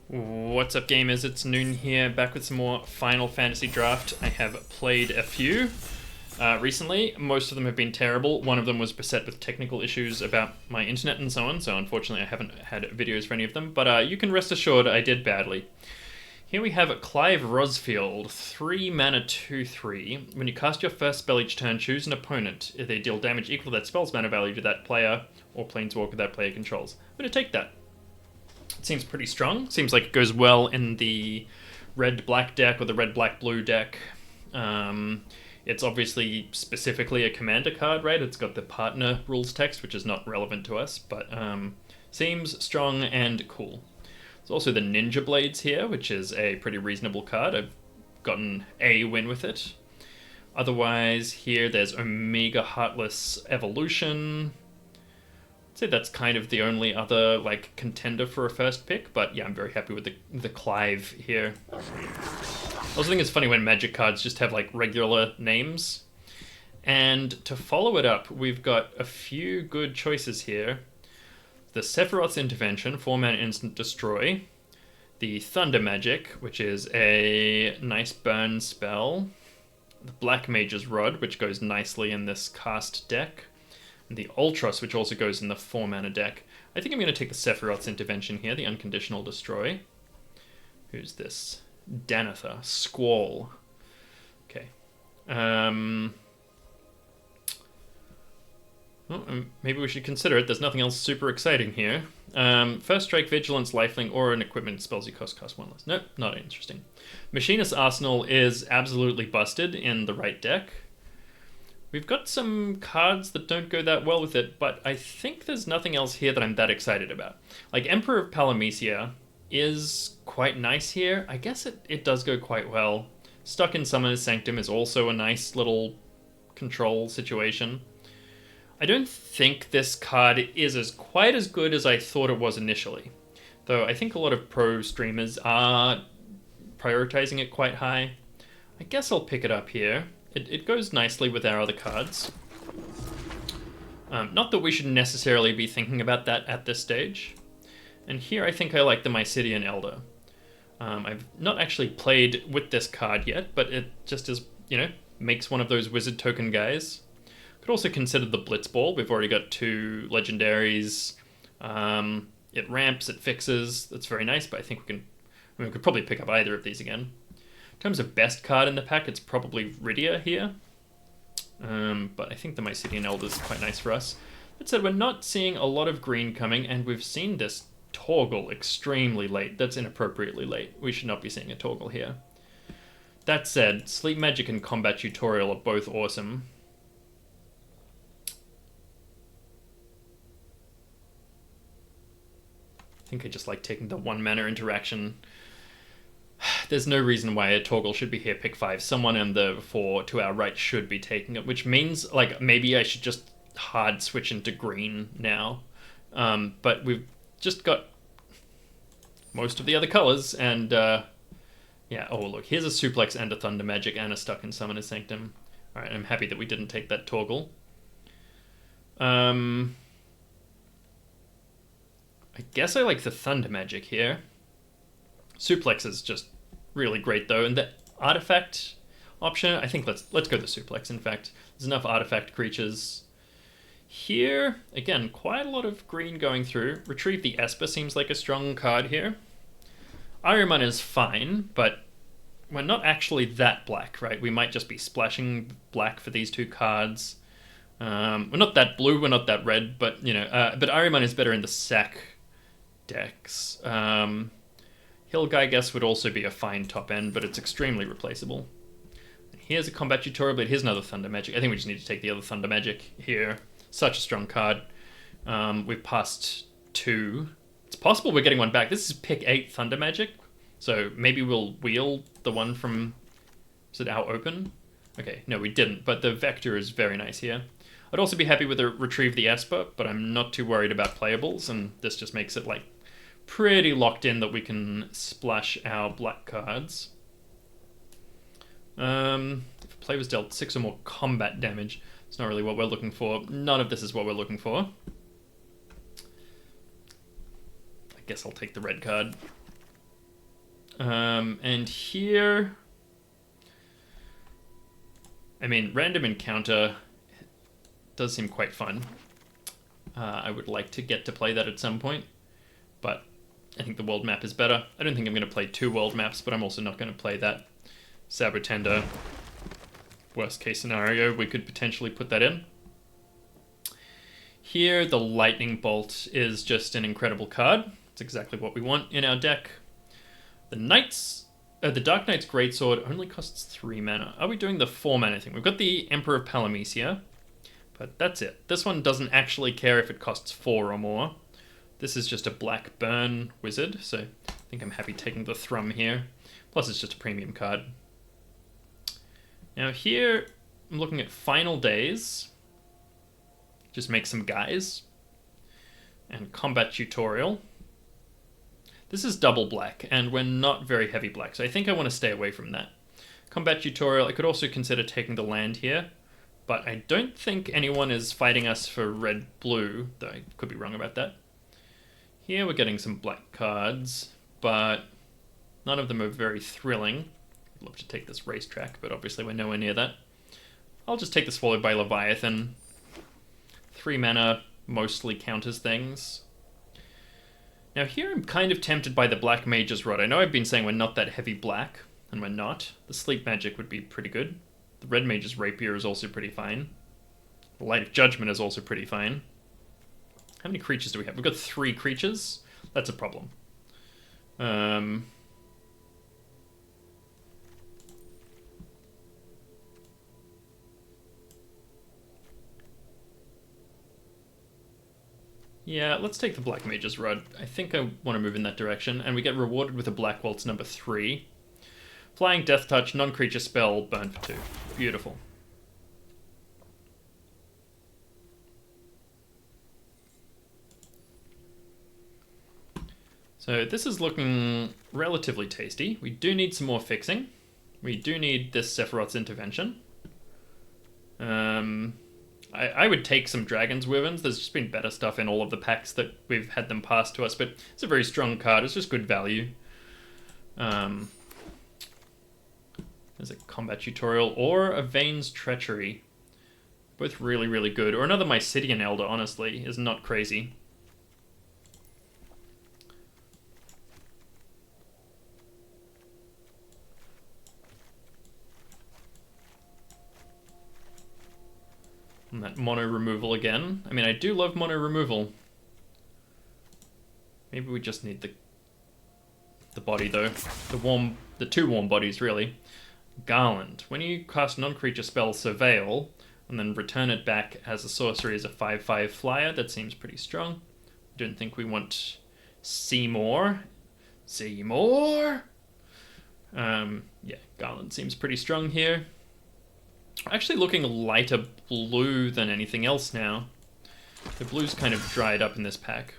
What's up, gamers? It's Noon here, back with some more Final Fantasy Draft. I have played a few recently. Most of them have been terrible. One of them was beset with technical issues about my internet and so on, so unfortunately I haven't had videos for any of them, but you can rest assured I did badly. Here we have Clive Rosfield, 3 mana 2/3. When you cast your first spell each turn, choose an opponent. If they deal damage equal to that spell's mana value to that player, or planeswalker that player controls. I'm going to take that. It seems pretty strong. Seems like it goes well in the red-black deck or the red-black-blue deck. It's obviously specifically a commander card, right? It's got the partner rules text, which is not relevant to us, but seems strong and cool. There's also the Ninja Blades here, which is a pretty reasonable card. I've gotten a win with it. Otherwise, here there's Omega Heartless Evolution. I'd say that's kind of the only other like contender for a first pick, but yeah, I'm very happy with the Clive here. I also think it's funny when Magic cards just have like regular names. And to follow it up, we've got a few good choices here. The Sephiroth's Intervention, 4-mana instant destroy. The Thunder Magic, which is a nice burn spell. The Black Mage's Rod, which goes nicely in this cast deck. And the Ultros, which also goes in the 4-mana deck. I think I'm going to take the Sephiroth's Intervention here, the Unconditional Destroy. Who's this? Danitha. Squall. Okay. Well, maybe we should consider it. There's nothing else super exciting here. First Strike, Vigilance, Lifelink, or an equipment spells you cost 1 less. Nope, not interesting. Machinist's Arsenal is absolutely busted in the right deck. We've got some cards that don't go that well with it, but I think there's nothing else here that I'm that excited about. Like, Emperor of Palamecia is quite nice here. I guess it does go quite well. Stuck in Summoner's Sanctum is also a nice little control situation. I don't think this card is quite as good as I thought it was initially. Though I think a lot of pro streamers are prioritizing it quite high. I guess I'll pick it up here. It goes nicely with our other cards. Not that we should necessarily be thinking about that at this stage. And here I think I like the Mysidian Elder. I've not actually played with this card yet, but it just is, makes one of those wizard token guys. Could also consider the Blitzball. We've already got 2 legendaries. It ramps, it fixes. That's very nice, but I think we could probably pick up either of these again. In terms of best card in the pack, it's probably Rydia here. But I think the Mysidian Elder is quite nice for us. That said, we're not seeing a lot of green coming, and we've seen this Torgal extremely late. That's inappropriately late. We should not be seeing a Torgal here. That said, Sleep Magic and Combat Tutorial are both awesome. I think I just like taking the 1-mana interaction. There's no reason why a Torgal should be here, pick 5. Someone in the 4 to our right should be taking it, which means, like, maybe I should just hard switch into green now. But we've just got most of the other colors, and, yeah, oh, look, here's a Suplex and a Thunder Magic and a Stuck in Summoner's Sanctum. Alright, I'm happy that we didn't take that Torgal. I guess I like the Thunder Magic here. Suplex is just really great though, and the artifact option, I think let's go the Suplex. In fact, there's enough artifact creatures here. Again, quite a lot of green going through. Retrieve the Esper seems like a strong card here. Ahriman is fine, but we're not actually that black, right? We might just be splashing black for these 2 cards. We're not that blue, we're not that red, but but Ahriman is better in the sack decks. Hilga, I guess, would also be a fine top end, but it's extremely replaceable. Here's a Combat Tutorial, but here's another Thunder Magic. I think we just need to take the other Thunder Magic here. Such a strong card. We've passed 2. It's possible we're getting one back. This is pick 8 Thunder Magic, so maybe we'll wheel the one from... Is it out open? Okay, no, we didn't, but the Vector is very nice here. I'd also be happy with a Retrieve the Esper, but I'm not too worried about playables, and this just makes it, like, pretty locked in that we can splash our black cards. If a player was dealt 6 or more combat damage, it's not really what we're looking for. None of this is what we're looking for. I guess I'll take the red card. And here, I mean, random encounter does seem quite fun. I would like to get to play that at some point, but I think the world map is better. I don't think I'm going to play 2 world maps, but I'm also not going to play that. Sabertender, worst case scenario, we could potentially put that in. Here, the Lightning Bolt is just an incredible card. It's exactly what we want in our deck. The Dark Knight's Greatsword only costs 3 mana. Are we doing the 4 mana thing? We've got the Emperor of Palamecia, but that's it. This one doesn't actually care if it costs 4 or more. This is just a black burn wizard, so I think I'm happy taking the Thrum here. Plus, it's just a premium card. Now here, I'm looking at Final Days. Just make some guys. And Combat Tutorial. This is double black, and we're not very heavy black, so I think I want to stay away from that. Combat Tutorial, I could also consider taking the land here, but I don't think anyone is fighting us for red-blue, though I could be wrong about that. Here we're getting some black cards, but none of them are very thrilling. I'd love to take this Racetrack, but obviously we're nowhere near that. I'll just take the Swallowed by Leviathan. 3 mana mostly counters things. Now here I'm kind of tempted by the Black Mage's Rod. I know I've been saying we're not that heavy black, and we're not. The Sleep Magic would be pretty good. The Red Mage's Rapier is also pretty fine. The Light of Judgment is also pretty fine. How many creatures do we have? We've got 3 creatures. That's a problem. Yeah, let's take the Black Mage's Rod. I think I want to move in that direction, and we get rewarded with a Black Waltz number 3. Flying, Death Touch, non-creature spell, burn for 2. Beautiful. So this is looking relatively tasty. We do need some more fixing. We do need this Sephiroth's Intervention. I would take some Dragon's Wyverns. There's just been better stuff in all of the packs that we've had them passed to us, but it's a very strong card. It's just good value. There's a Combat Tutorial or a Vane's Treachery. Both really, really good. Or another Mysidian Elder, honestly, is not crazy. And that mono removal again. I mean, I do love mono removal. Maybe we just need the body though. The 2 warm bodies really. Garland. When you cast non-creature spell Surveil and then return it back as a sorcery as a 5/5 flyer, that seems pretty strong. I don't think we want Seymour. Seymour. Yeah, Garland seems pretty strong here. Actually looking lighter blue than anything else now. The blue's kind of dried up in this pack.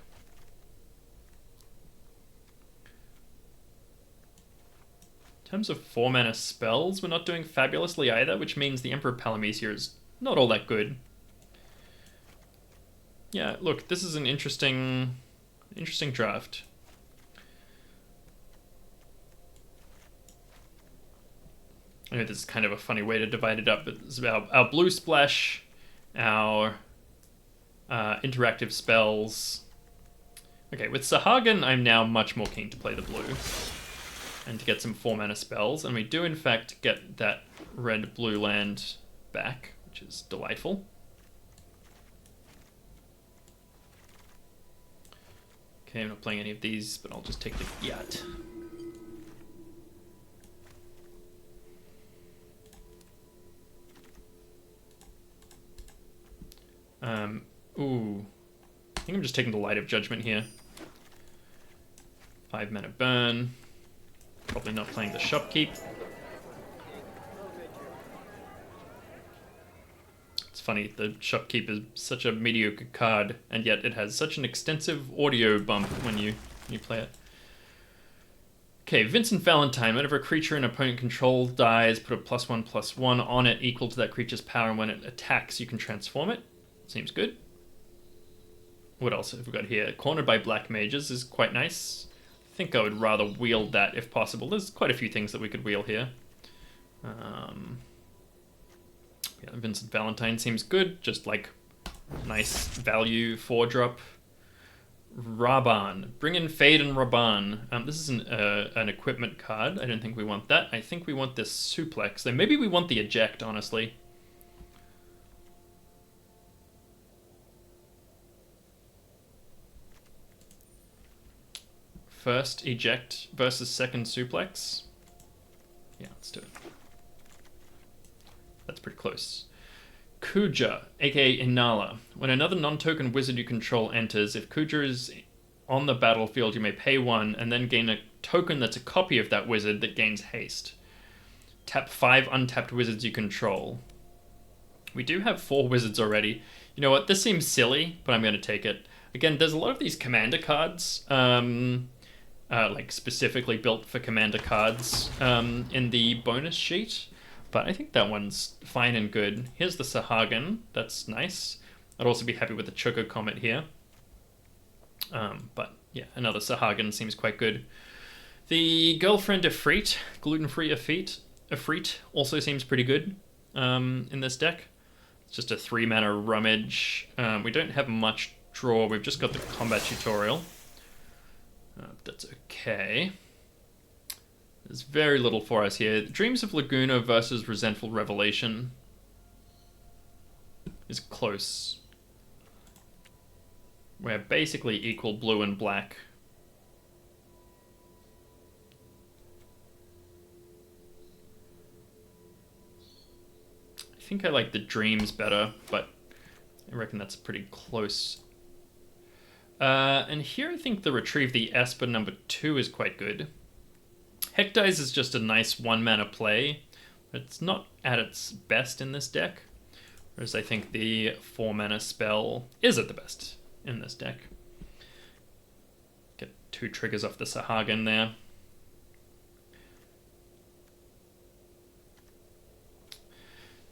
In terms of 4 mana spells, we're not doing fabulously either, which means the Emperor Palamecia is not all that good. Yeah, look, this is an interesting draft. I know this is kind of a funny way to divide it up, but it's about our blue splash, our interactive spells. Okay, with Sahagin, I'm now much more keen to play the blue and to get some 4 mana spells, and we do in fact get that red-blue land back, which is delightful. Okay, I'm not playing any of these, but I'll just take the Gyat. Ooh. I think I'm just taking the Light of Judgment here. 5 mana burn. Probably not playing the Shopkeep. It's funny, the Shopkeep is such a mediocre card, and yet it has such an extensive audio bump when you play it. Okay, Vincent Valentine. Whenever a creature an opponent control dies, put a +1/+1 on it equal to that creature's power, and when it attacks, you can transform it. Seems good. What else have we got here? Cornered by Black Mages is quite nice. I think I would rather wield that if possible. There's quite a few things that we could wheel here. Yeah, Vincent Valentine seems good, just like nice value 4-drop. Raban. Bring in Fade and Raban. This is an equipment card. I don't think we want that. I think we want this Suplex. Then maybe we want the Eject, honestly. First Eject versus second Suplex. Yeah, let's do it. That's pretty close. Kuja, aka Inala. When another non-token wizard you control enters, if Kuja is on the battlefield, you may pay 1 and then gain a token that's a copy of that wizard that gains haste. Tap 5 untapped wizards you control. We do have 4 wizards already. You know what? This seems silly, but I'm going to take it. Again, there's a lot of these commander cards, like specifically built for commander cards in the bonus sheet. But I think that one's fine and good. Here's the Sahagin. That's nice. I'd also be happy with the Choco Comet here. But yeah, another Sahagin seems quite good. The Girlfriend Ifrit, gluten-free Ifrit, also seems pretty good in this deck. It's just a 3-mana Rummage. We don't have much draw. We've just got the Combat Tutorial. That's okay. There's very little for us here. Dreams of Laguna versus Resentful Revelation is close. We're basically equal blue and black. I think I like the Dreams better, but I reckon that's pretty close. And here I think the Retrieve the Esper number 2 is quite good. Hecdize is just a nice 1-mana play, but it's not at its best in this deck. Whereas I think the 4-mana spell is at the best in this deck. Get 2 triggers off the Sahagin there.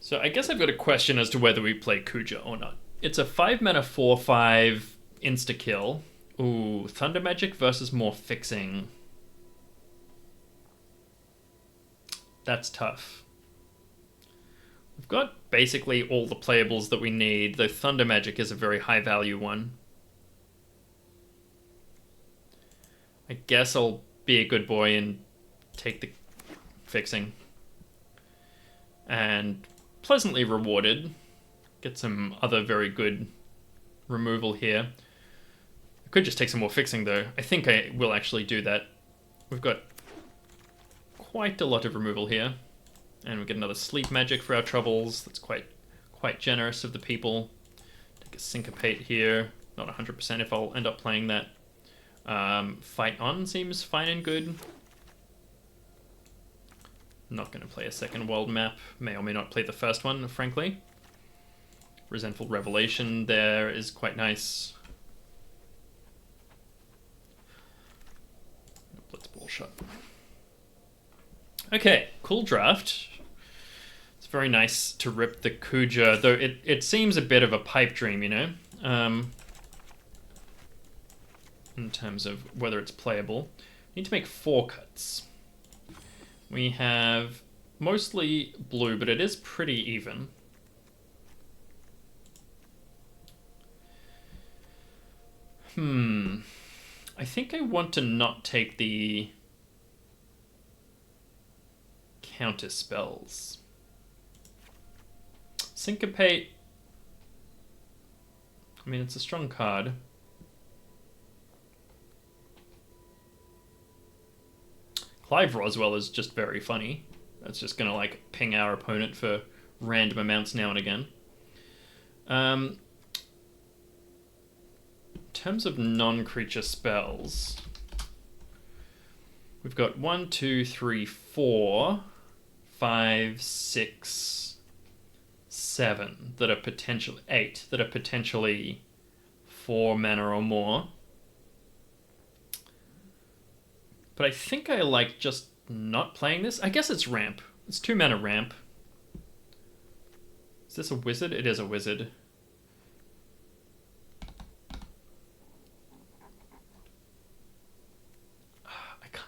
So I guess I've got a question as to whether we play Kuja or not. It's a 5-mana 4/5 insta-kill. Ooh, Thunder Magic versus more fixing. That's tough. We've got basically all the playables that we need, though Thunder Magic is a very high value one. I guess I'll be a good boy and take the fixing. And pleasantly rewarded. Get some other very good removal here. I could just take some more fixing though. I think I will actually do that. We've got quite a lot of removal here. And we get another Sleep Magic for our troubles. That's quite generous of the people. Take a Syncopate here. Not 100% if I'll end up playing that. Fight On seems fine and good. Not going to play a second world map. May or may not play the first one, frankly. Resentful Revelation there is quite nice. Blitzball shot. Okay, cool draft. It's very nice to rip the Kuja, though it seems a bit of a pipe dream, you know? In terms of whether it's playable. We need to make 4 cuts. We have mostly blue, but it is pretty even. I think I want to not take the counter spells. Syncopate. I mean, it's a strong card. Clive Roswell is just very funny. That's just gonna like ping our opponent for random amounts now and again. In terms of non-creature spells, we've got 1, 2, 3, 4, 5, 6, 7 that are potentially 8 that are potentially 4 mana or more. But I think I like just not playing this. I guess it's ramp. It's 2 mana ramp. Is this a wizard? It is a wizard.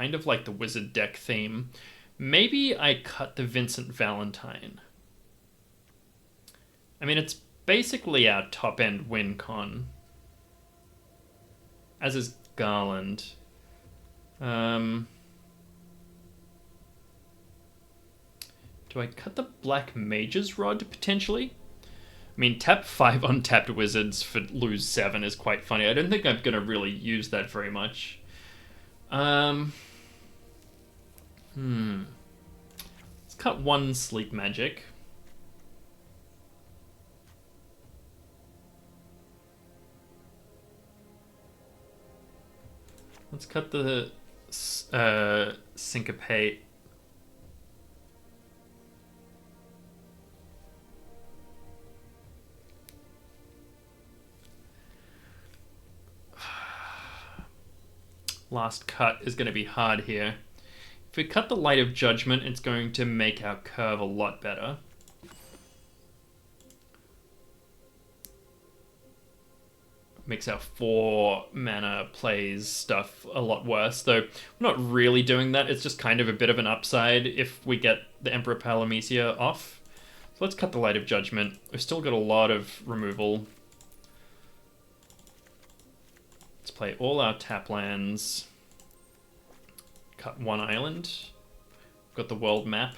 kind of like the wizard deck theme. Maybe I cut the Vincent Valentine. I mean, it's basically our top-end win con. As is Garland. Do I cut the Black Mage's Rod, potentially? I mean, tap 5 untapped wizards for lose 7 is quite funny. I don't think I'm going to really use that very much. Let's cut 1 Sleep Magic. Let's cut the Syncopate. Last cut is going to be hard here. If we cut the Light of Judgment, it's going to make our curve a lot better. Makes our 4 mana plays stuff a lot worse, though we're not really doing that. It's just kind of a bit of an upside if we get the Emperor Palamecia off. So let's cut the Light of Judgment. We've still got a lot of removal. Let's play all our tap lands. Cut 1 island. Got the world map.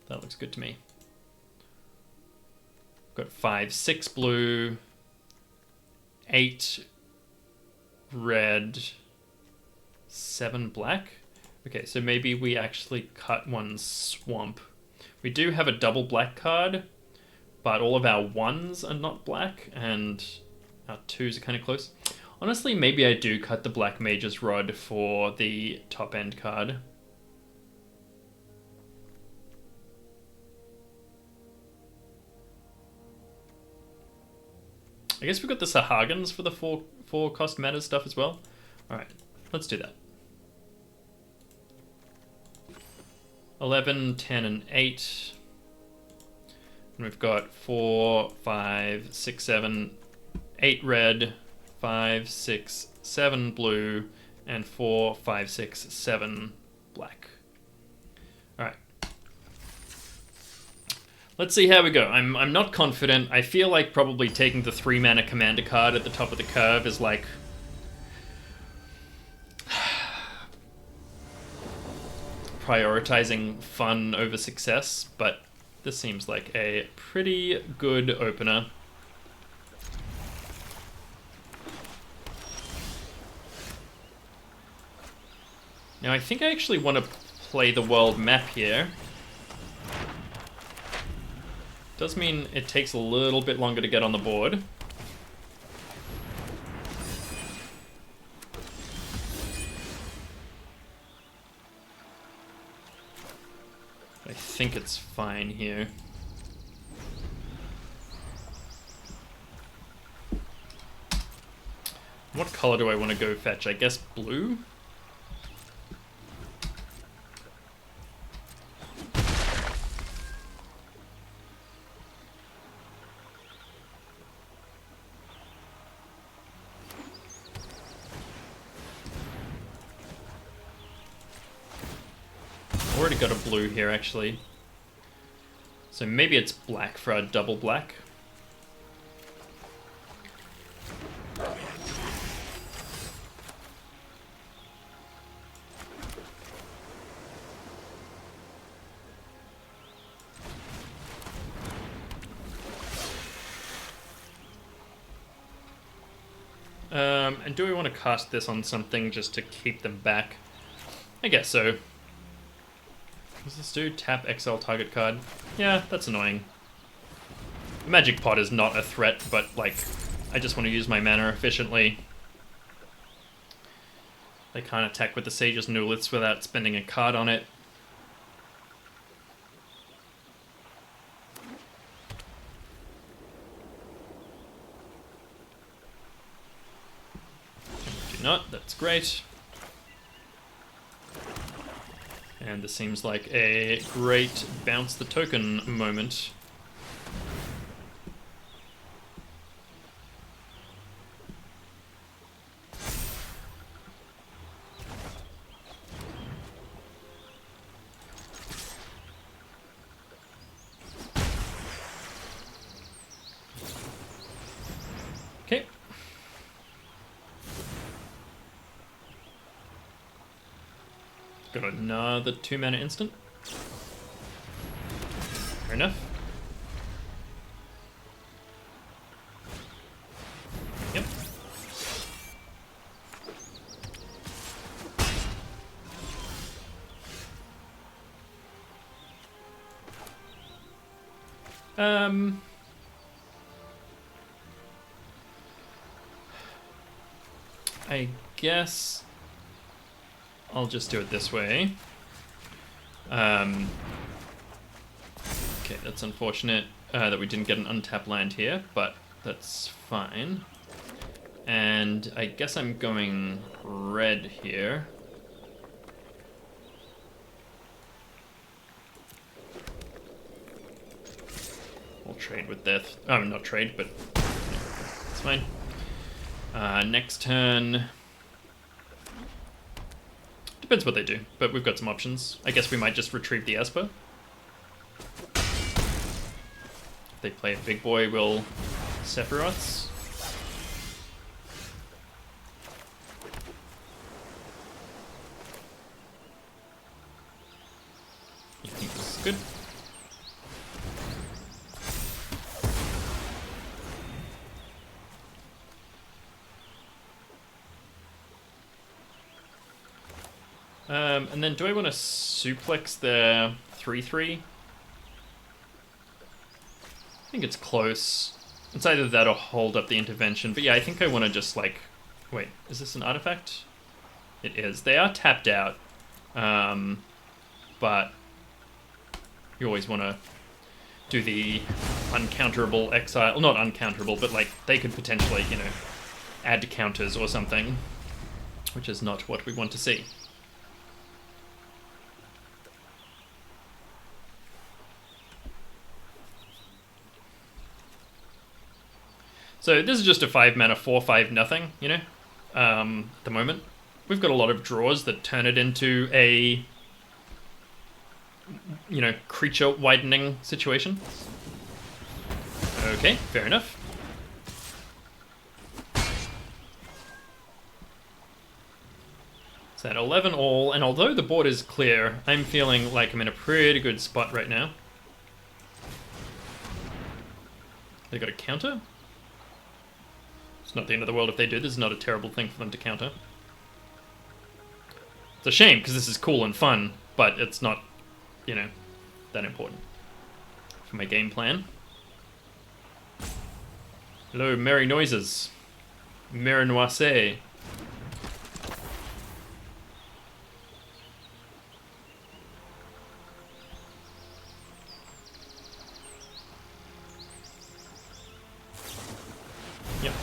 That looks good to me. Got 5, 6 blue. 8 red, 7 black. Okay, so maybe we actually cut 1 swamp. We do have a double black card, but all of our 1s are not black, and our 2s are kind of close. Honestly, maybe I do cut the Black Mage's Rod for the top end card. I guess we've got the Sahagins for the 4 cost mana stuff as well. Alright, let's do that. 11, 10, and 8. And we've got 4, 5, 6, 7, 8 red, 5, 6, 7 blue, and 4, 5, 6, 7 black. Alright. Let's see how we go. I'm not confident. I feel like probably taking the 3 mana commander card at the top of the curve is like prioritizing fun over success, but this seems like a pretty good opener. Now I think I actually want to play the world map here. Does mean it takes a little bit longer to get on the board. I think it's fine here. What color do I want to go fetch? I guess blue? Already got a blue here, actually. So maybe it's black for our double black. And do we want to cast this on something just to keep them back? I guess so. What does this do? Tap exile target card. Yeah, that's annoying. Magic Pot is not a threat, but, like, I just want to use my mana efficiently. They can't attack with the Sage's Nuliths without spending a card on it. Do not, that's great. And this seems like a great bounce the token moment. Got another 2-mana instant. Fair enough. Yep. I guess I'll just do it this way. Okay, that's unfortunate that we didn't get an untapped land here, but that's fine. And I guess I'm going red here. We'll trade with death. Not trade, but it's fine. Next turn. Depends what they do, but we've got some options. I guess we might just retrieve the Esper. If they play a big boy, we'll Sephiroths. I think this is good. And then do I want to suplex the 3/3? I think it's close. It's either that or hold up the intervention. But yeah, I think I want to just like... Wait, is this an artifact? It is. They are tapped out. But you always want to do the uncounterable exile. Not uncounterable, but like they could potentially, you know, add counters or something. Which is not what we want to see. So this is just a 5-mana 4/5 nothing, you know, at the moment. We've got a lot of draws that turn it into a, you know, creature widening situation. Okay, fair enough. It's at 11 all, and although the board is clear, I'm feeling like I'm in a pretty good spot right now. They got a counter? It's not the end of the world if they do. This is not a terrible thing for them to counter. It's a shame, because this is cool and fun, but it's not, you know, that important for my game plan. Hello, merry noises. Merinoise. Yep.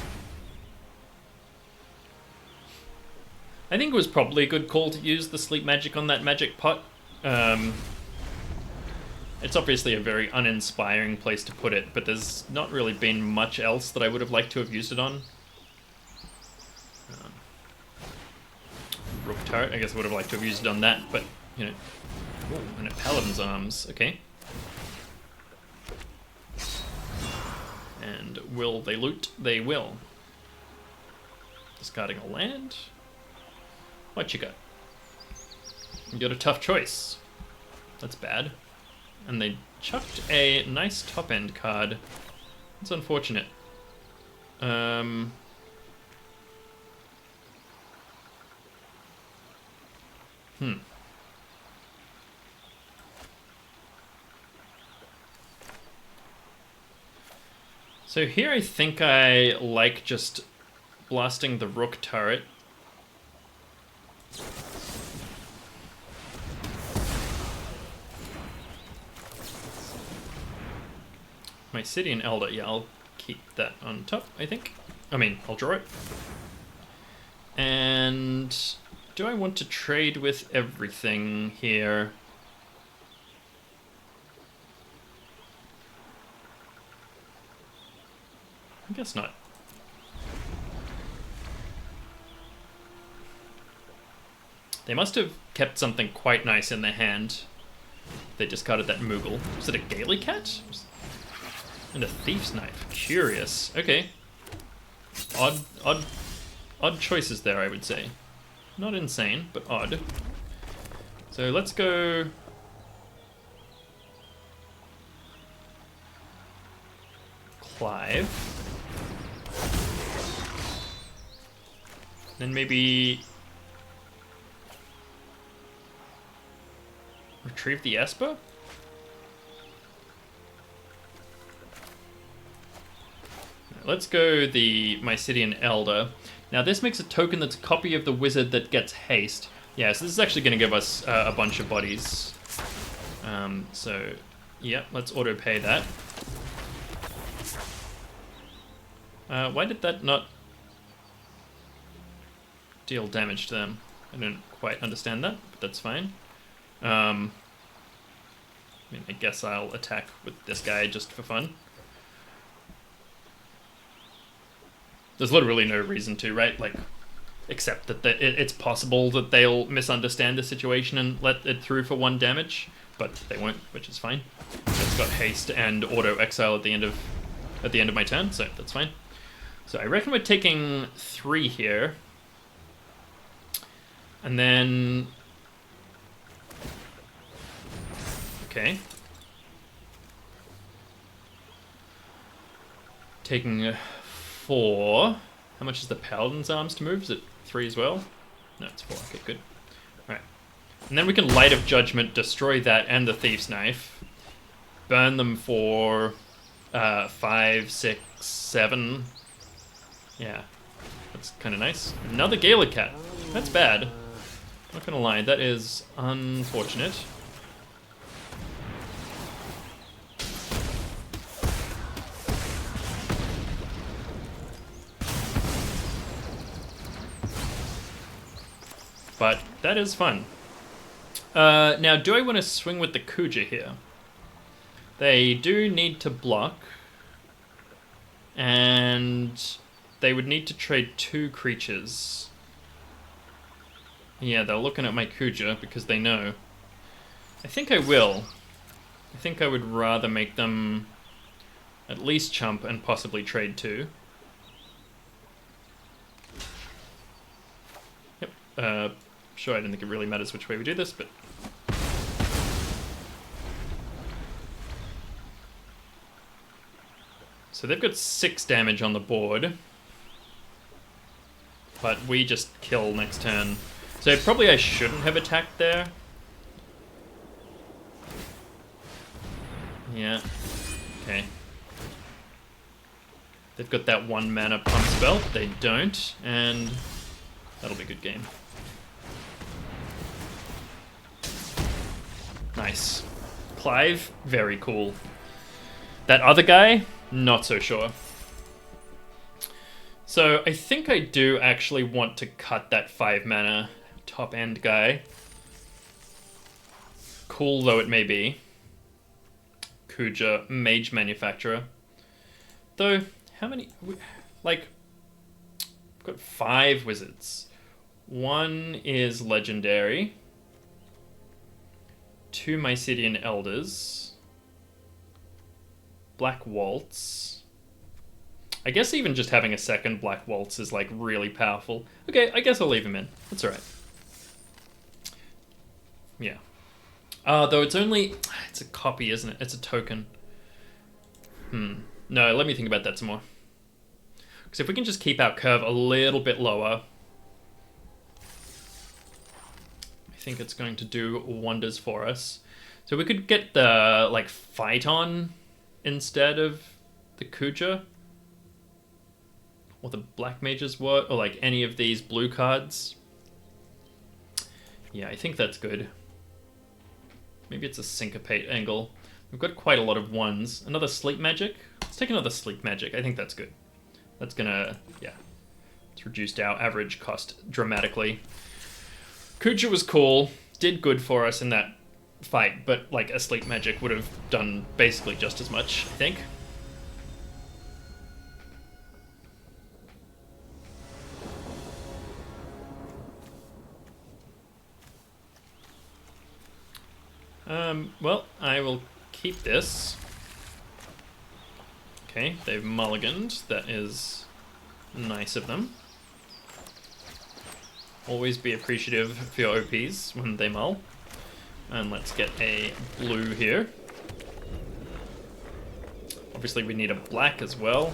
I think it was probably a good call to use the sleep magic on that magic pot. It's obviously a very uninspiring place to put it, but there's not really been much else that I would have liked to have used it on. Rook turret, I guess I would have liked to have used it on that, but, you know. Ooh, and a Paladin's Arms, okay. And will they loot? They will. Discarding a land. What you got? You got a tough choice. That's bad. And they chucked a nice top-end card. That's unfortunate. So here I think I like just blasting the Rook turret. My City and Elder, yeah, I'll keep that on top, I think. I mean, I'll draw it. And do I want to trade with everything here? I guess not. They must have kept something quite nice in their hand. They discarded that Moogle. Was it a Gaily Cat? And a Thief's Knife. Curious. Okay. Odd choices there, I would say. Not insane, but odd. So let's go... Clive. Then maybe... Retrieve the Esper? Let's go the Mysidian Elder. Now this makes a token that's a copy of the wizard that gets haste. Yeah, so this is actually going to give us a bunch of bodies. So, yeah, let's auto-pay that. Why did that not deal damage to them? I don't quite understand that, but that's fine. I mean, I guess I'll attack with this guy just for fun. There's literally no reason to, right? Like, except that it's possible that they'll misunderstand the situation and let it through for 1 damage, but they won't, which is fine. It's got haste and auto exile at the end of my turn, so that's fine. So I reckon we're taking 3 here, and then okay, taking 4. How much is the Paladin's Arms to move? Is it 3 as well? No, it's 4. Okay, good. Alright. And then we can Light of Judgment, destroy that and the Thief's Knife. Burn them for 5, 6, 7. Yeah. That's kind of nice. Another Gala Cat. That's bad. Not gonna lie, that is unfortunate. But that is fun. Now, do I want to swing with the Kuja here? They do need to block. And they would need to trade 2 creatures. Yeah, they're looking at my Kuja because they know. I think I will. I think I would rather make them at least chump and possibly trade 2. Yep. Sure, I don't think it really matters which way we do this, but... So they've got 6 damage on the board. But we just kill next turn. So probably I shouldn't have attacked there. Yeah. Okay. They've got that 1 mana pump spell. They don't, and that'll be a good game. Nice. Clive, very cool. That other guy, not so sure. So I think I do actually want to cut that 5 mana top end guy. Cool though it may be. Kuja, Mage Manufacturer. Though, how many... Like, I've got 5 wizards. 1 is legendary. 2 Mysidian Elders. Black Waltz. I guess even just having a second Black Waltz is like really powerful. Okay, I guess I'll leave him in. That's alright. Yeah. Though it's only... It's a copy, isn't it? It's a token. No, let me think about that some more. Because if we can just keep our curve a little bit lower, I think it's going to do wonders for us. So we could get the, like, Phyton instead of the Kuja. Or the Black Mage's Word, or like any of these blue cards. Yeah, I think that's good. Maybe it's a Syncopate angle. We've got quite a lot of 1s. Another Sleep Magic? Let's take another Sleep Magic. I think that's good. That's gonna, yeah. It's reduced our average cost dramatically. Kuja was cool. Did good for us in that fight, but like a Sleep Magic would have done basically just as much, I think. Well, I will keep this. Okay, they've mulliganed. That is nice of them. Always be appreciative for your OPs when they mull. And let's get a blue here. Obviously we need a black as well.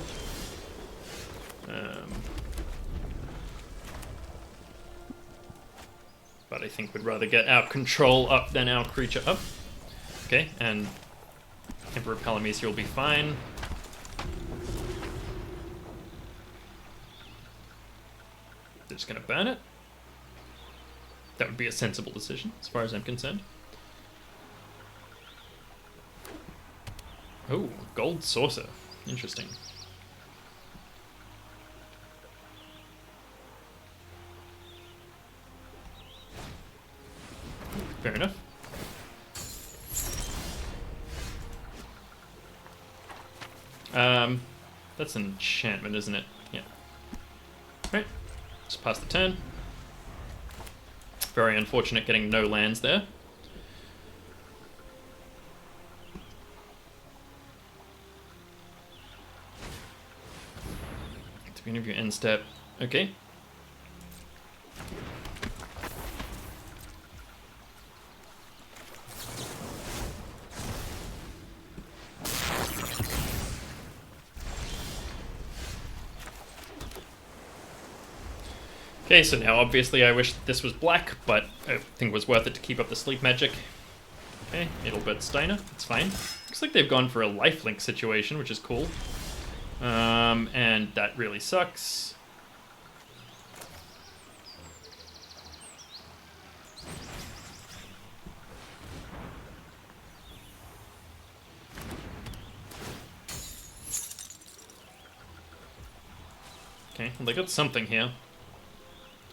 But I think we'd rather get our control up than our creature up. Okay, and Emperor Palamecia will be fine. They're just gonna burn it. That would be a sensible decision, as far as I'm concerned. Oh, gold saucer. Interesting. Fair enough. That's an enchantment, isn't it? Yeah. Right. Just pass the turn. Very unfortunate getting no lands there. At the beginning of your end step. Okay. Okay, so now obviously I wish this was black, but I think it was worth it to keep up the sleep magic. Okay, Edelbert Steiner, it's fine. Looks like they've gone for a lifelink situation, which is cool. And that really sucks. Okay, well, they got something here.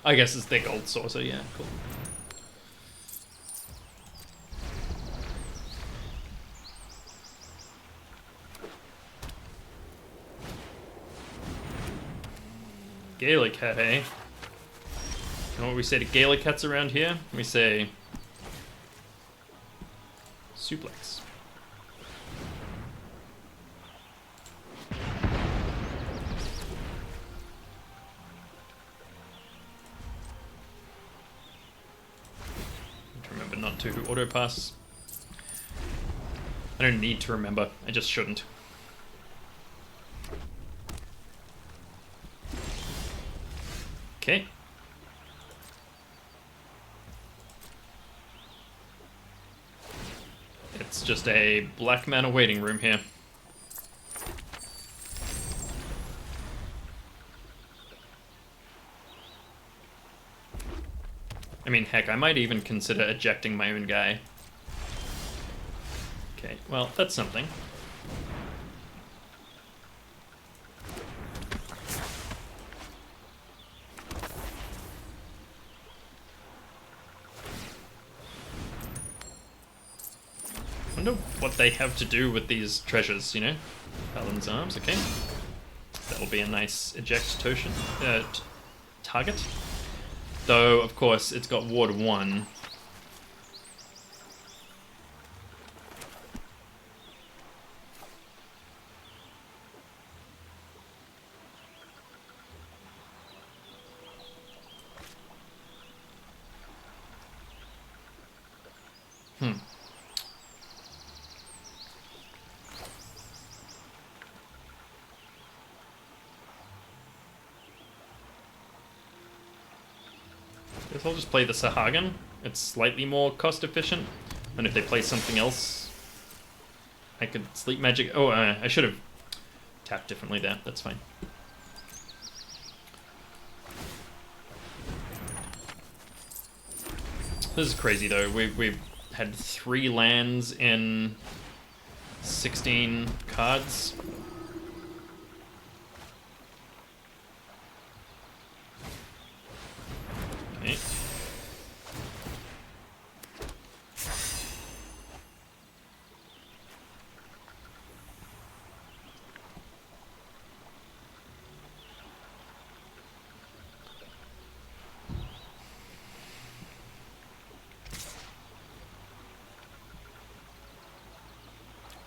I guess it's their gold saucer, yeah, cool. Gaelic hat, eh? You know what we say to Gaelic hats around here? We say... suplex. Not to auto pass. I don't need to remember, I just shouldn't. Okay. It's just a black mana waiting room here. I mean, heck, I might even consider ejecting my own guy. Okay, well, that's something. I wonder what they have to do with these treasures, you know? Paladin's Arms, okay. That'll be a nice eject target. Though, of course, it's got Ward 1. Guess I'll just play the Sahagin. It's slightly more cost efficient. And if they play something else, I could sleep magic. Oh, I should have tapped differently there. That's fine. This is crazy though. We've had 3 lands in 16 cards. Okay.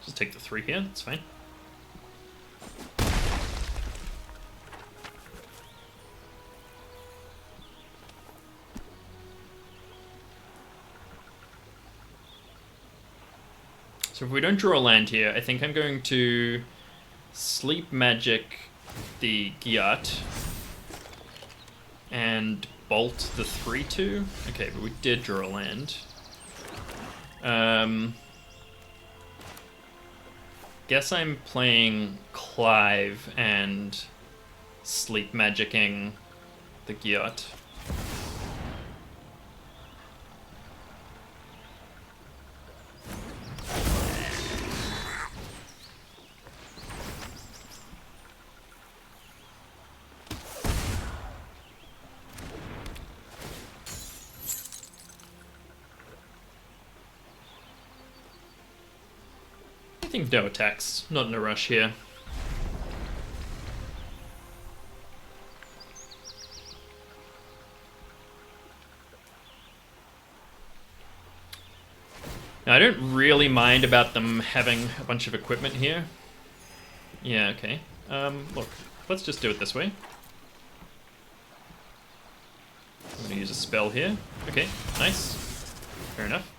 Just take the 3 here, that's fine. So if we don't draw a land here, I think I'm going to Sleep Magic the Gyat and bolt the 3/2. Okay, but we did draw a land. Guess I'm playing Clive and Sleep Magicking the Gyat. I think no attacks, not in a rush here. Now, I don't really mind about them having a bunch of equipment here. Yeah, okay. Look, let's just do it this way. I'm gonna use a spell here. Okay, nice. Fair enough.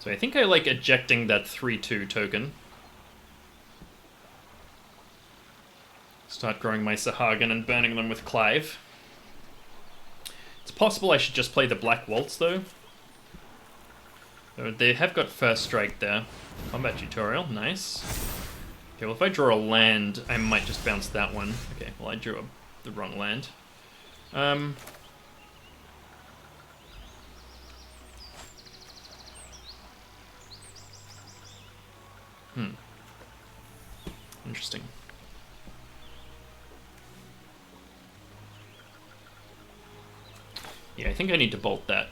So I think I like ejecting that 3/2 token. Start growing my Sahagin and burning them with Clive. It's possible I should just play the Black Waltz, though. They have got first strike there. Combat tutorial, nice. Okay, well if I draw a land, I might just bounce that one. Okay, well I drew the wrong land. Interesting. Yeah, I think I need to bolt that.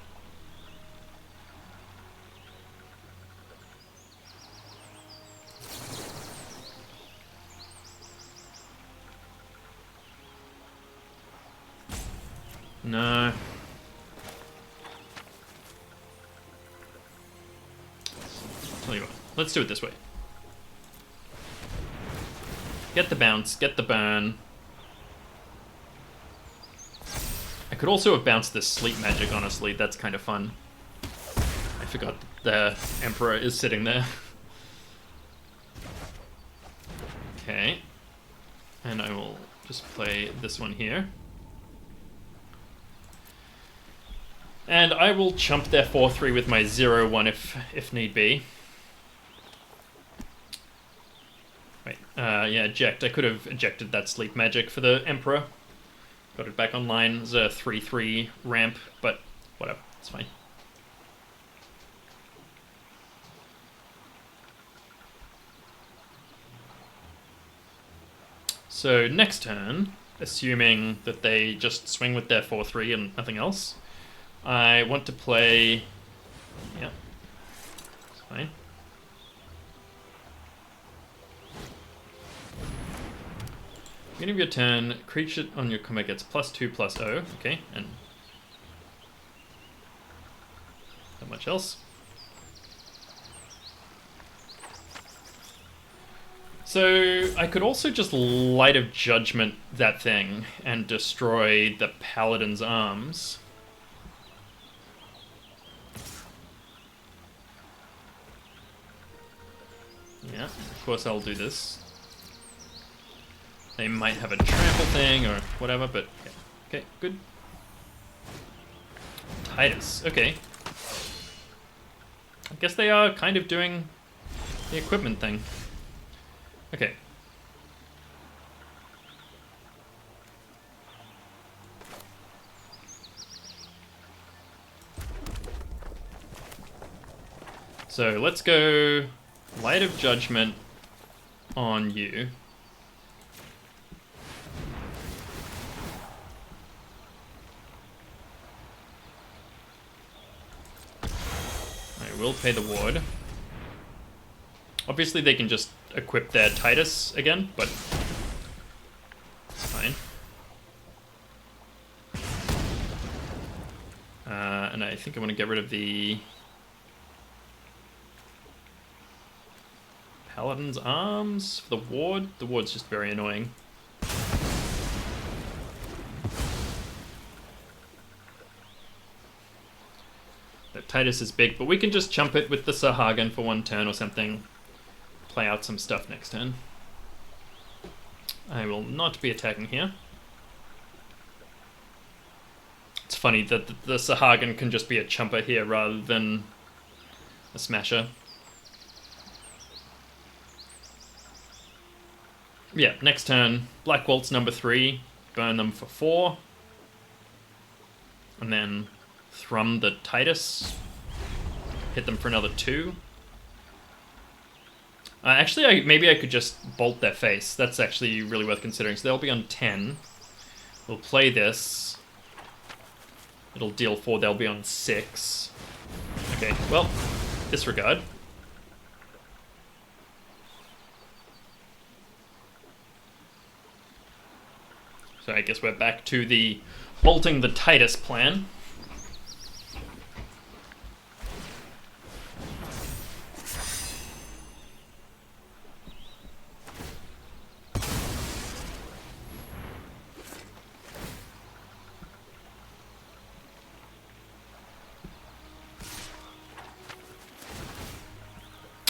No. Tell you what, let's do it this way. Get the bounce, get the burn. I could also have bounced this Sleep Magic, honestly. That's kind of fun. I forgot the Emperor is sitting there. Okay. And I will just play this one here. And I will chump their 4/3 with my 0/1 if need be. Wait, yeah, eject. I could have ejected that Sleep Magic for the Emperor. Got it back online as a 3/3 ramp, but whatever, it's fine. So next turn, assuming that they just swing with their 4/3 and nothing else, I want to play... Yeah, it's fine. Beginning of your turn, creature on your combat gets +2/+0. Okay, and not much else. So I could also just Light of Judgment that thing and destroy the Paladin's arms. Yeah, of course I'll do this. They might have a trample thing or whatever, but yeah. Okay, good. Titus, okay. I guess they are kind of doing the equipment thing. Okay. So let's go Light of Judgment on you. I will pay the ward. Obviously they can just equip their Titus again, but it's fine. And I think I want to get rid of the Paladin's Arms for the ward. The ward's just very annoying. That Titus is big, but we can just chump it with the Sahagin for 1 turn or something. Play out some stuff next turn. I will not be attacking here. It's funny that the Sahagin can just be a chumper here rather than a smasher. Yeah, next turn, Black Waltz number 3, burn them for 4. And then Thrum the Titus, hit them for another 2. Actually, maybe I could just bolt their face. That's actually really worth considering. So they'll be on 10. We'll play this. It'll deal 4, they'll be on 6. Okay, well, disregard. So I guess we're back to the bolting the Titus plan.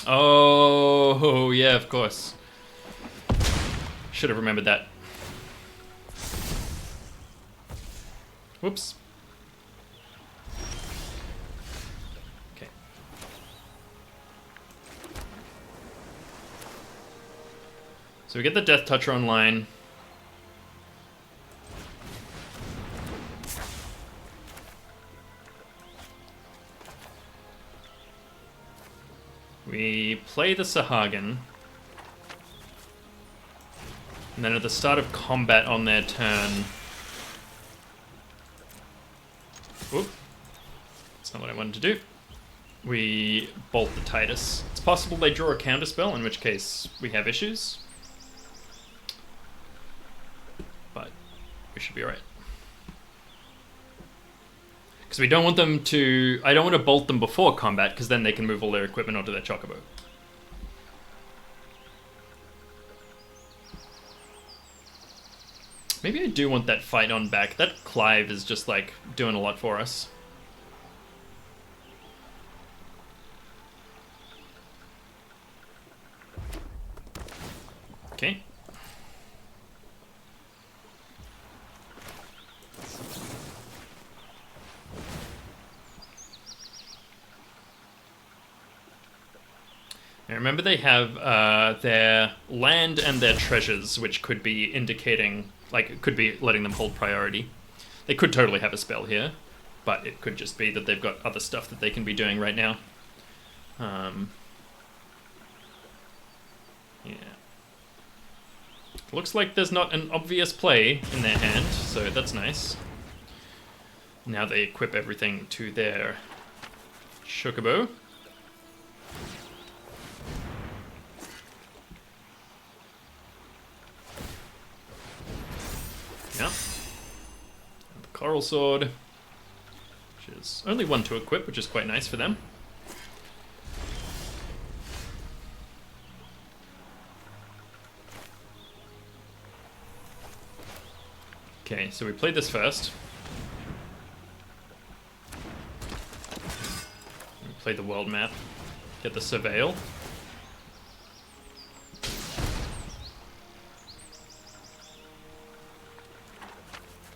Oh, yeah, of course. Should have remembered that. Whoops. Okay. So we get the Death Toucher online. We play the Sahagin. And then at the start of combat on their turn... Oop. That's not what I wanted to do. We bolt the Titus. It's possible they draw a counterspell, in which case we have issues. But we should be alright. Because we don't want them to... I don't want to bolt them before combat, because then they can move all their equipment onto their Chocobo. Maybe I do want that fight on back. That Clive is just, like, doing a lot for us. Okay. Now remember they have their land and their treasures, which could be indicating... Like, it could be letting them hold priority. They could totally have a spell here, but it could just be that they've got other stuff that they can be doing right now. Yeah. Looks like there's not an obvious play in their hand, so that's nice. Now they equip everything to their Chocobo. Yeah. The Coral Sword, which is only 1 to equip, which is quite nice for them. Okay, so we played this first. We played the world map, get the Surveil.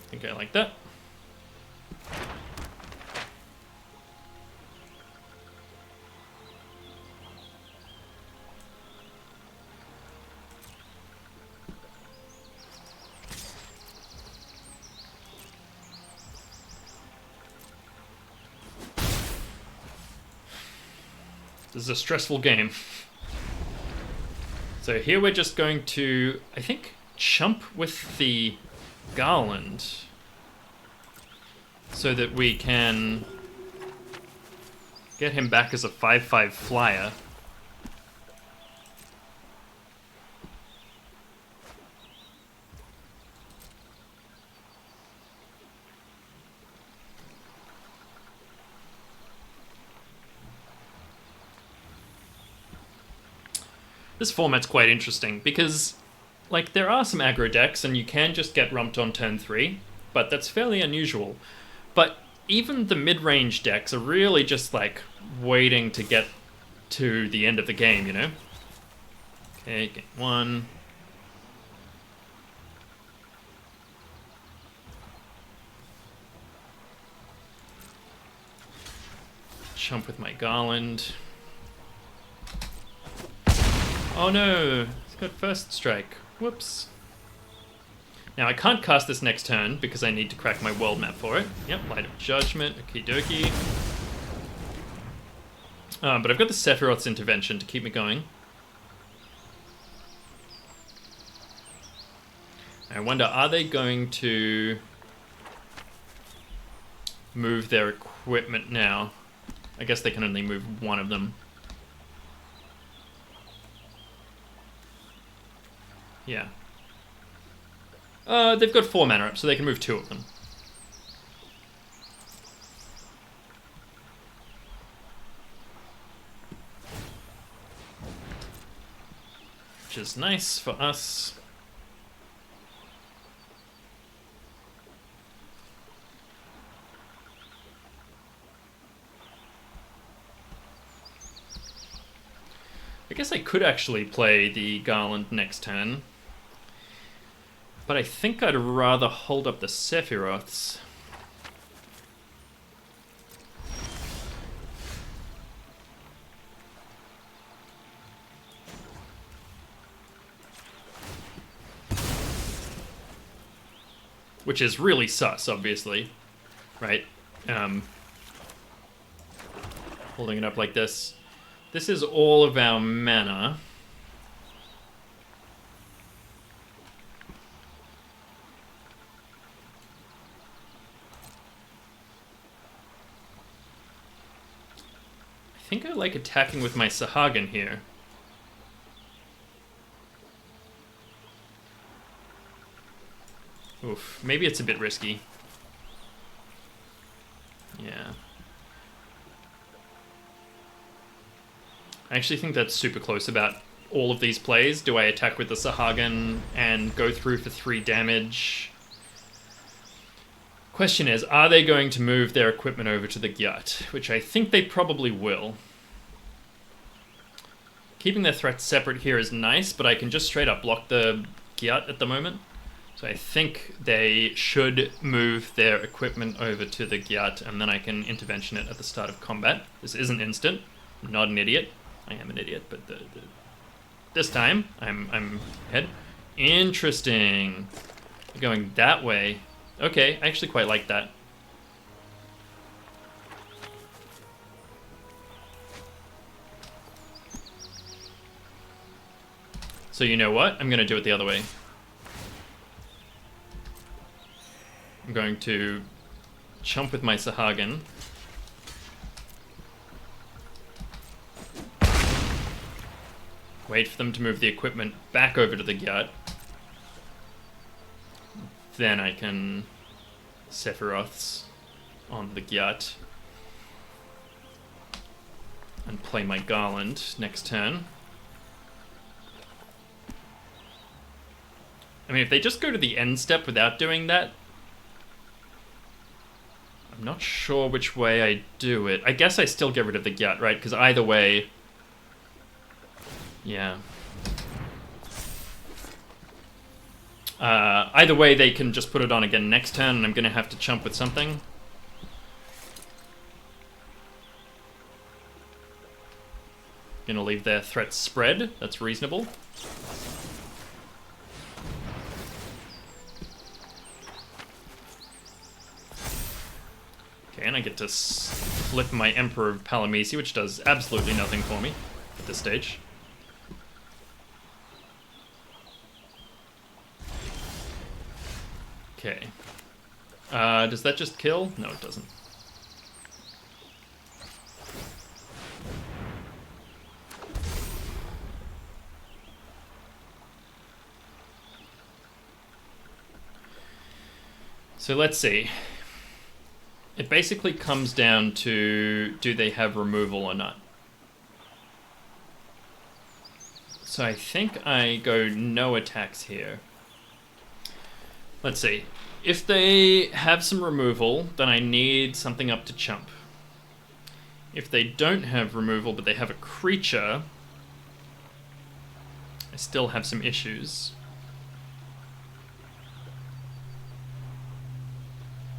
I think I like that. This is a stressful game. So here we're just going to, I think, chump with the Garland so that we can get him back as a 5/5 flyer. This format's quite interesting because, like, there are some aggro decks and you can just get rumped on turn 3, but that's fairly unusual. But even the mid-range decks are really just, like, waiting to get to the end of the game, you know? Okay, game 1. Chump with my Garland. Oh no, it's got first strike. Whoops. Now I can't cast this next turn because I need to crack my world map for it. Yep, Light of Judgment, okie dokie. But I've got the Sephiroth's Intervention to keep me going. I wonder, are they going to move their equipment now? I guess they can only move one of them. Yeah. They've got 4 mana up, so they can move 2 of them. Which is nice for us. I guess I could actually play the Garland next turn. But I think I'd rather hold up the Sephiroths. Which is really sus, obviously. Right? Holding it up like this. This is all of our mana. I think I like attacking with my Sahagin here. Oof, maybe it's a bit risky. Yeah. I actually think that's super close about all of these plays. Do I attack with the Sahagin and go through for 3 damage? Question is, are they going to move their equipment over to the Gyat? Which I think they probably will. Keeping their threats separate here is nice, but I can just straight up block the Gyat at the moment. So I think they should move their equipment over to the Gyat, and then I can intervention it at the start of combat. This isn't instant. I'm not an idiot. I am an idiot, but this time I'm ahead. Interesting. Going that way. Okay, I actually quite like that. So you know what? I'm going to do it the other way. I'm going to chump with my Sahagin. Wait for them to move the equipment back over to the Gyat. Then I can Sephiroths on the Gyat. And play my Garland next turn. I mean, if they just go to the end step without doing that, I'm not sure which way I do it. I guess I still get rid of the Gyat, right? Because either way... Yeah. Either way, they can just put it on again next turn, and I'm going to have to chump with something. Going to leave their threats spread. That's reasonable. Okay, and I get to flip my Emperor of Palamisi, which does absolutely nothing for me at this stage. Okay. Does that just kill? No, it doesn't. So let's see. It basically comes down to, do they have removal or not? So I think I go no attacks here. Let's see. If they have some removal, then I need something up to chump. If they don't have removal, but they have a creature, I still have some issues.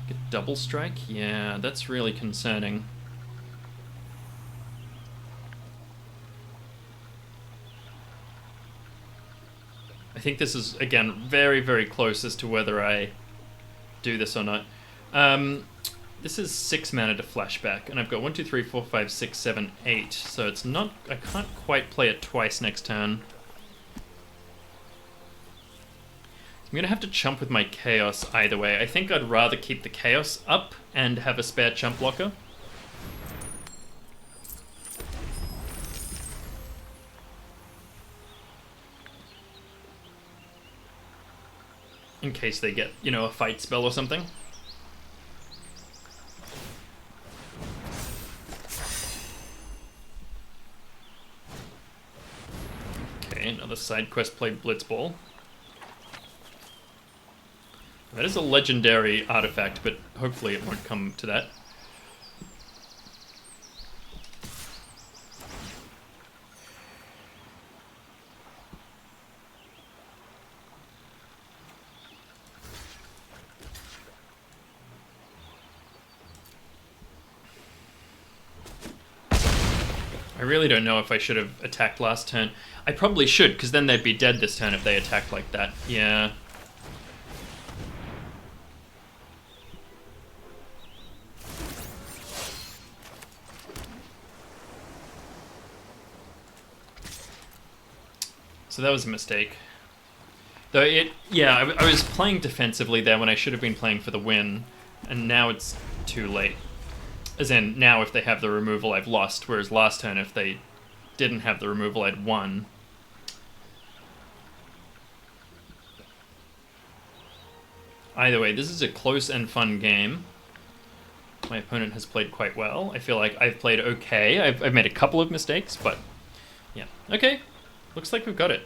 Get double strike? Yeah, that's really concerning. I think this is, again, very, very close as to whether I do this or not. This is 6 mana to flashback, and I've got 1, 2, 3, 4, 5, 6, 7, 8. So it's not, I can't quite play it twice next turn. I'm gonna have to chump with my Chaos either way. I think I'd rather keep the Chaos up and have a spare chump blocker. In case they get, you know, a fight spell or something. Okay, another side quest play Blitzball. That is a legendary artifact, but hopefully it won't come to that. I really don't know if I should have attacked last turn. I probably should, because then they'd be dead this turn if they attacked like that. Yeah. So that was a mistake. Though yeah, I was playing defensively there when I should have been playing for the win, and now it's too late. As in, now if they have the removal, I've lost, whereas last turn, if they didn't have the removal, I'd won. Either way, this is a close and fun game. My opponent has played quite well. I feel like I've played okay. I've made a couple of mistakes, but yeah. Okay, looks like we've got it.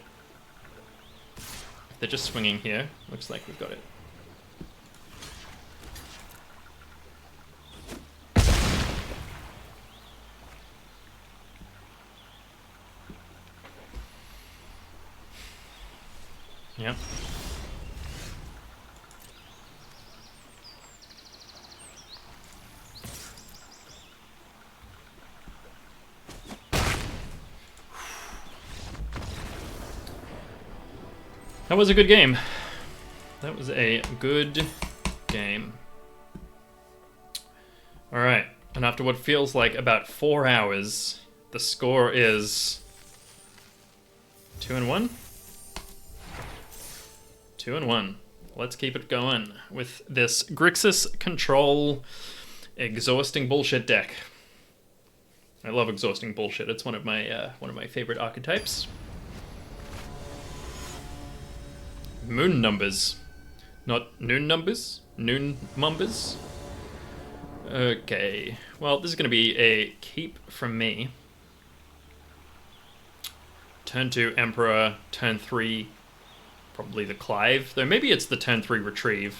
If they're just swinging here, looks like we've got it. Yep. That was a good game. That was a good game. All right, and after what feels like about 4 hours, the score is 2-1. 2-1. Let's keep it going with this Grixis Control exhausting bullshit deck. I love exhausting bullshit. It's one of my favorite archetypes. Moon numbers, not noon numbers. Noon mumbers. Okay. Well, this is going to be a keep from me. Turn 2 Emperor. Turn 3. Probably the Clive, though maybe it's the turn 3 Retrieve.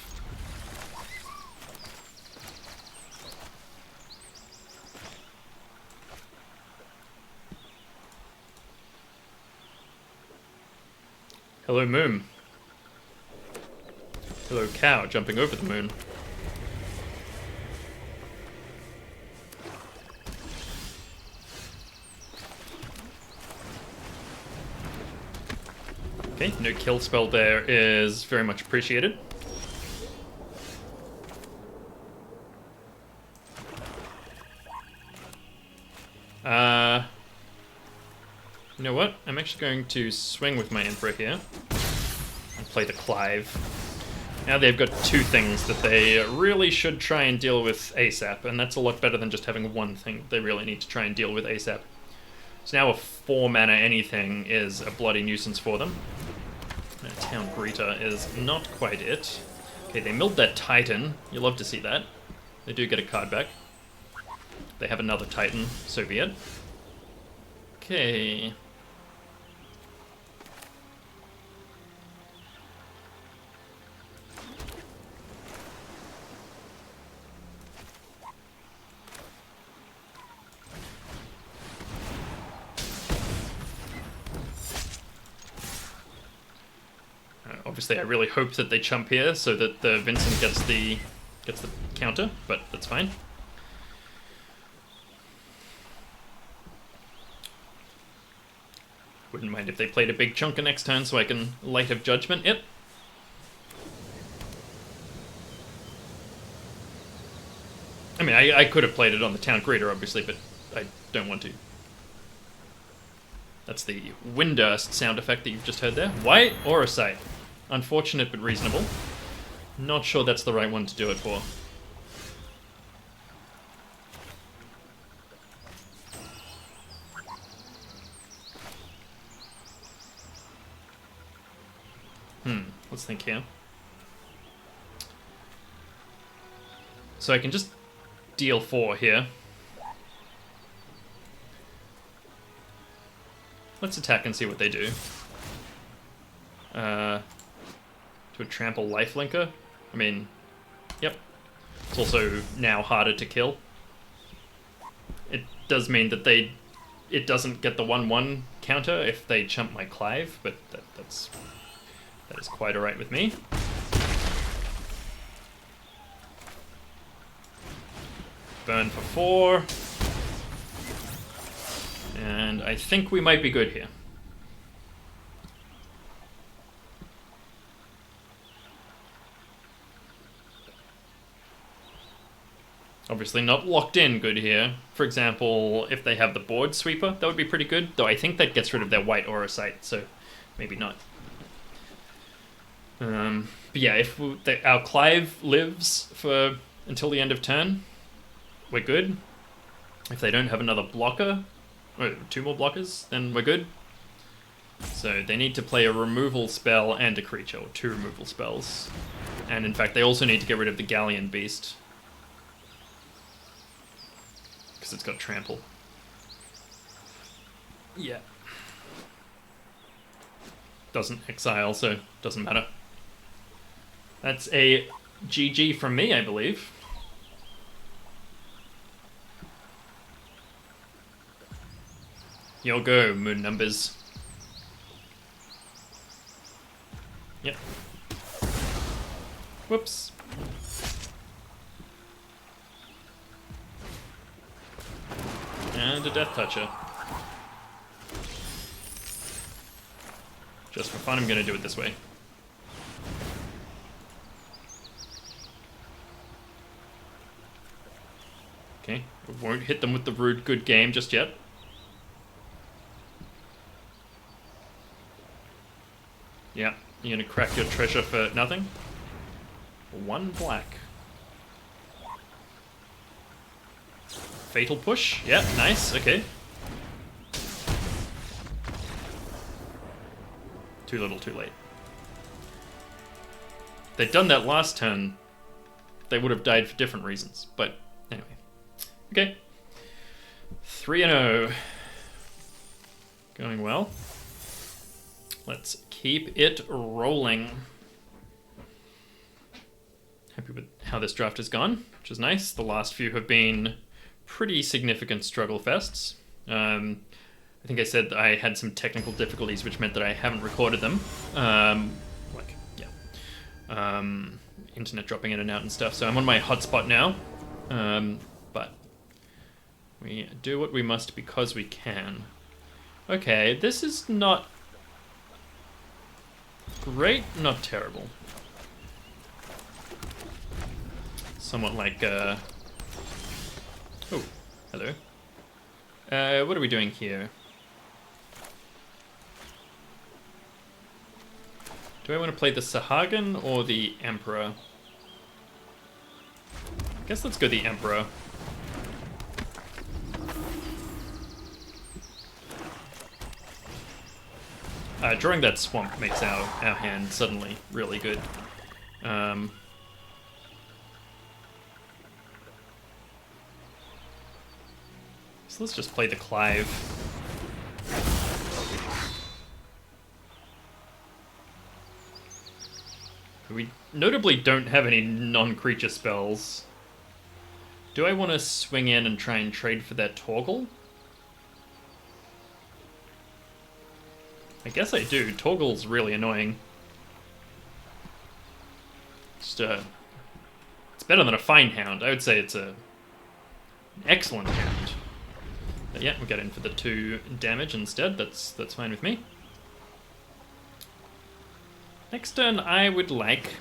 Hello, Moon. Hello, cow jumping over the moon. Okay, no kill spell there is very much appreciated. You know what? I'm actually going to swing with my Emperor here and play the Clive. Now they've got two things that they really should try and deal with ASAP, and that's a lot better than just having one thing they really need to try and deal with ASAP. So now a 4 mana anything is a bloody nuisance for them. Town Greeter is not quite it. Okay, they milled that Titan. You love to see that. They do get a card back. They have another Titan, so be it. Okay. Obviously, I really hope that they chump here so that the Vincent gets the counter, but that's fine. Wouldn't mind if they played a big chunker next turn so I can Light of Judgment it. I mean, I could have played it on the Town Greeter, obviously, but I don't want to. That's the Windurst sound effect that you've just heard there. White or a sight. Unfortunate but reasonable. Not sure that's the right one to do it for. Let's think here. So I can just deal 4 here. Let's attack and see what they do. To a trample lifelinker? I mean, yep. It's also now harder to kill. It does mean that it doesn't get the 1/1 counter if they chump my Clive, but that is quite alright with me. Burn for 4. And I think we might be good here. Obviously not locked in good here. For example, if they have the board sweeper, that would be pretty good. Though I think that gets rid of their white aura sight, so maybe not. But yeah, if our Clive lives for until the end of turn, we're good. If they don't have another blocker, or 2 more blockers, then we're good. So they need to play a removal spell and a creature, or 2 removal spells. And in fact, they also need to get rid of the Galleon Beast. Because it's got trample. Yeah. Doesn't exile, so doesn't matter. That's a GG from me, I believe. You'll go, moon numbers. Yep. Whoops. And a Death Toucher. Just for fun, I'm going to do it this way. Okay, I won't hit them with the rude good game just yet. Yeah, you're going to crack your treasure for nothing. 1 black. Fatal Push. Yeah, nice. Okay. Too little, too late. If they'd done that last turn, they would have died for different reasons. But anyway. Okay. 3-0. Going well. Let's keep it rolling. Happy with how this draft has gone, which is nice. The last few have been pretty significant struggle fests. I think I said I had some technical difficulties, which meant that I haven't recorded them. Internet dropping in and out and stuff. So I'm on my hotspot now. But we do what we must because we can. Okay, this is not great, not terrible. Somewhat like, oh, hello. What are we doing here? Do I want to play the Sahagin or the Emperor? I guess let's go the Emperor. Drawing that swamp makes our hand suddenly really good. So let's just play the Clive. We notably don't have any non-creature spells. Do I want to swing in and try and trade for that Torgal? I guess I do. Torgal's really annoying. Just it's better than a fine hound. I would say it's an excellent hound. But yeah, we'll get in for the 2 damage instead. That's fine with me. Next turn, I would like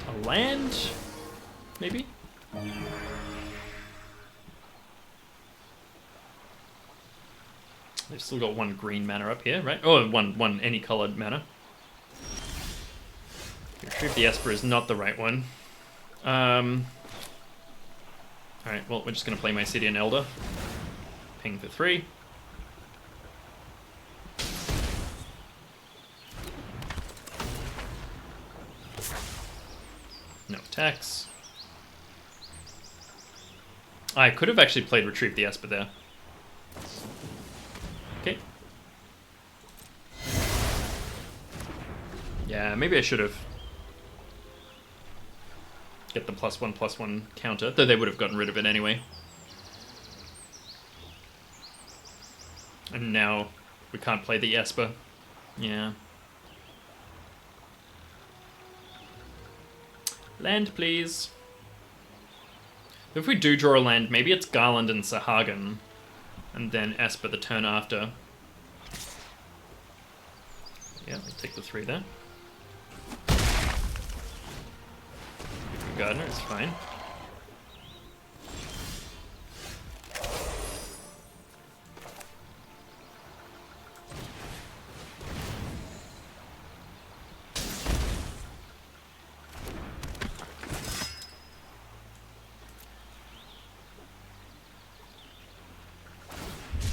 a land, maybe? They've still got 1 green mana up here, right? Oh, one any colored mana. Retrieve the Esper is not the right one. Alright, well, we're just going to play my Mycelian Elder. Ping for 3. No attacks. I could have actually played Retrieve the Esper there. Okay. Yeah, maybe I should have. Get the +1/+1 counter, though they would have gotten rid of it anyway. And now we can't play the Esper. Yeah. Land, please. If we do draw a land, maybe it's Garland and Sahagin, and then Esper the turn after. Yeah, I'll take the 3 there. Gardener is fine.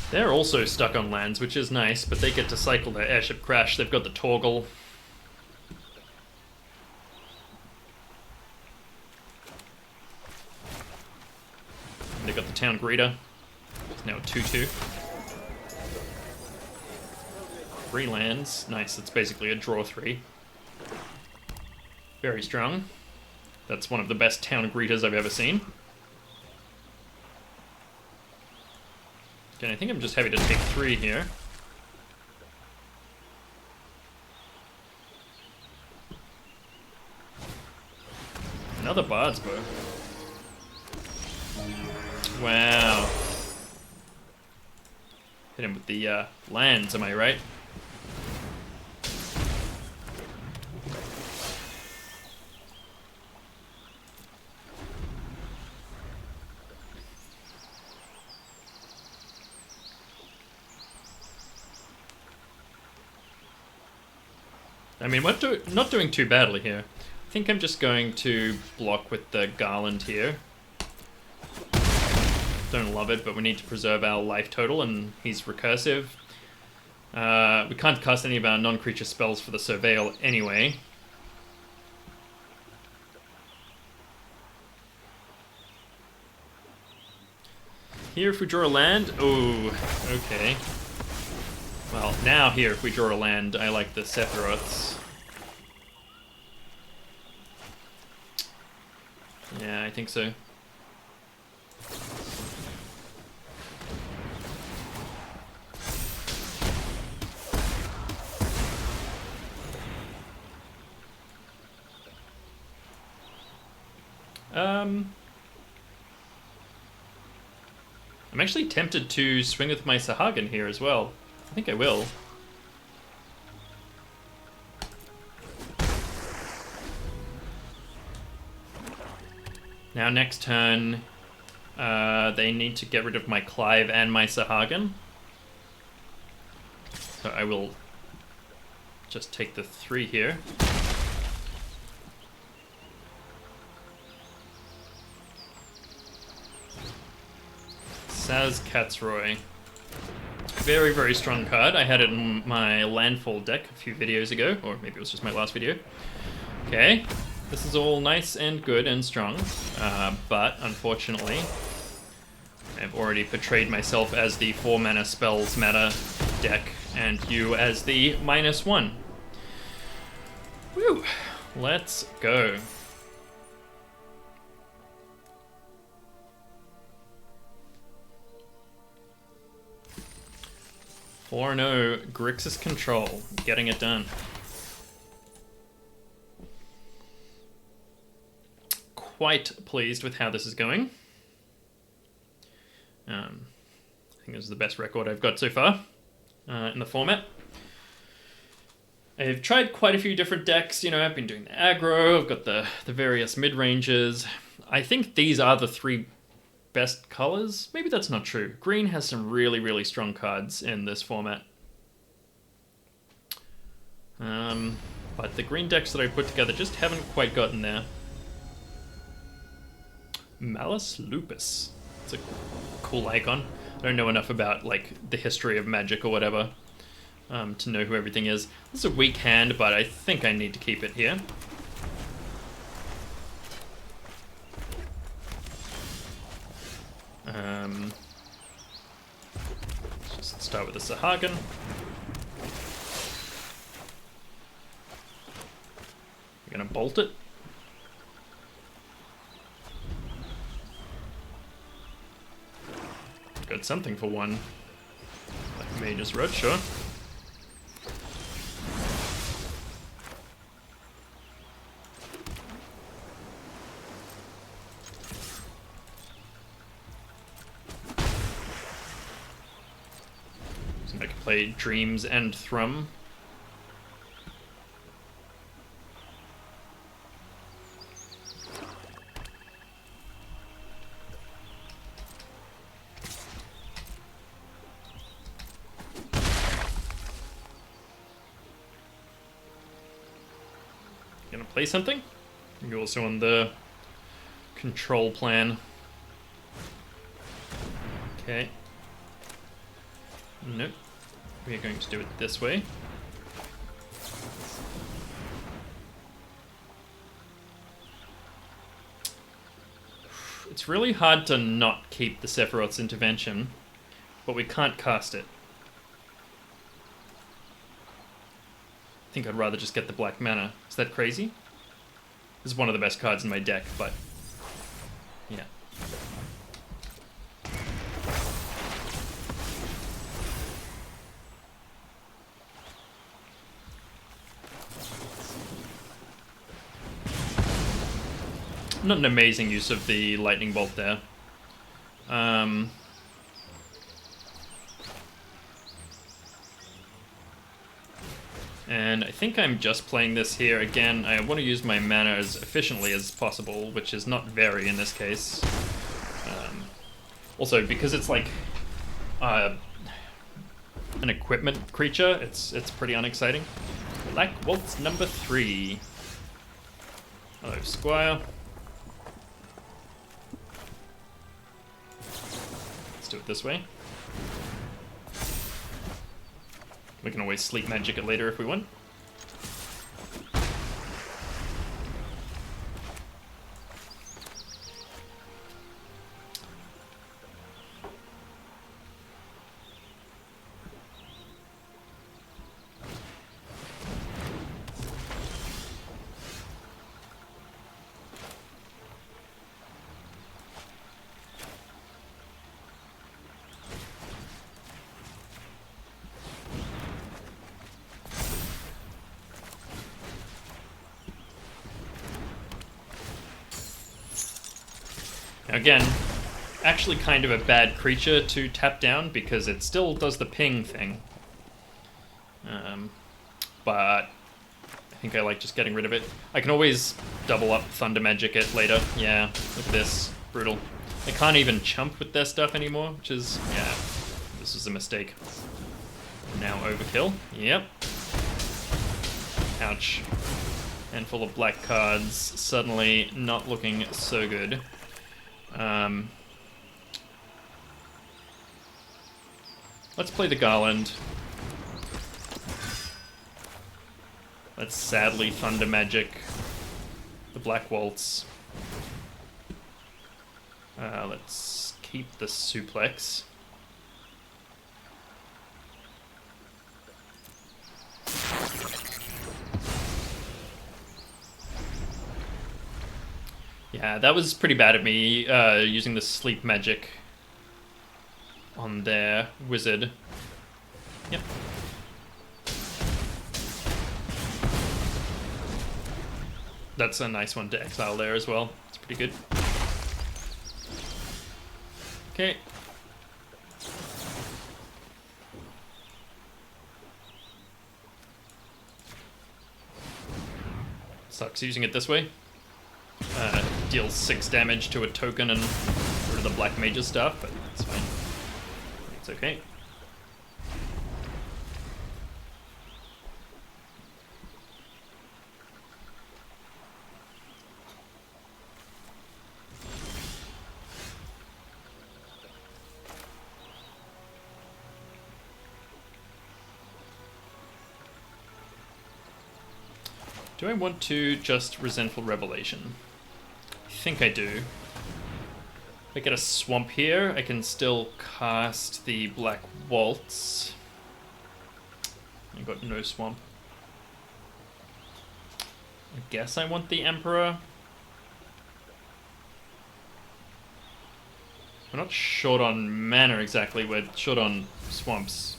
They're also stuck on lands, which is nice, but they get to cycle their Airship Crash. They've got the Torgal. And they've got the Town Greeter. It's now a 2/2. 3 lands. Nice, it's basically a draw 3. Very strong. That's one of the best Town Greeters I've ever seen. Okay, I think I'm just happy to take 3 here. Another Bard's Bow. Wow. Hit him with the lands, am I right? I mean, we're not doing too badly here. I think I'm just going to block with the Garland here. Don't love it, but we need to preserve our life total, and he's recursive. We can't cast any of our non-creature spells for the Surveil anyway. Here, if we draw a land... Oh, okay. Well, now here, if we draw a land, I like the Sephiroths. Yeah, I think so. I'm actually tempted to swing with my Sahagin here as well. I think I will. Now next turn, they need to get rid of my Clive and my Sahagin. So I will just take the 3 here. Saz Katzroy. Very, very strong card. I had it in my Landfall deck a few videos ago, or maybe it was just my last video. Okay, this is all nice and good and strong, but unfortunately, I've already portrayed myself as the 4-mana spells matter deck, and you as the -1. Whew, let's go. No, Grixis Control, getting it done. quite pleased with how this is going. I think this is the best record I've got so far in the format. I've tried quite a few different decks. You know, I've been doing the aggro, I've got the various mid-ranges. I think these are the 3 best colors. Maybe that's not true. Green has some really, really strong cards in this format. But the green decks that I put together just haven't quite gotten there. Malus Lupus. It's a cool icon. I don't know enough about like the history of Magic or whatever to know who everything is. This is a weak hand, but I think I need to keep it here. Let's just start with the Sahagin. We're gonna bolt it. Got something for 1. Like Mage's Road, sure. So I can play Dreams and Thrum. Gonna play something. You're also on the control plan. Okay. Nope. We are going to do it this way. It's really hard to not keep the Sephiroth's Intervention, but we can't cast it. I think I'd rather just get the black mana. Is that crazy? This is one of the best cards in my deck, but yeah. Not an amazing use of the lightning bolt there. And I think I'm just playing this here. Again, I want to use my mana as efficiently as possible, which is not very in this case. Also, because it's like an equipment creature, it's pretty unexciting. Black Waltz number 3. Hello, Squire. Let's do it this way. We can always sleep magic it later if we want. Again, actually kind of a bad creature to tap down because it still does the ping thing. But I think I like just getting rid of it. I can always double up Thunder Magic it later. Yeah, look at this. Brutal. I can't even chump with their stuff anymore, which is, yeah, this is a mistake. Now overkill. Yep. Ouch. Handful of black cards. Suddenly not looking so good. Let's play the Garland. Let's sadly Thunder Magic the Black Waltz. Let's keep the Suplex. Yeah, that was pretty bad of me, using the sleep magic on their wizard. Yep. That's a nice one to exile there as well. It's Pretty good. Okay. Sucks using it this way. Deals 6 damage to a token and rid of the black mage's stuff, but that's fine. It's okay. Do I want to just Resentful Revelation? I think I do. If I get a swamp here, I can still cast the Black Waltz. I got no swamp. I guess I want the Emperor. We're not short on mana exactly, we're short on swamps.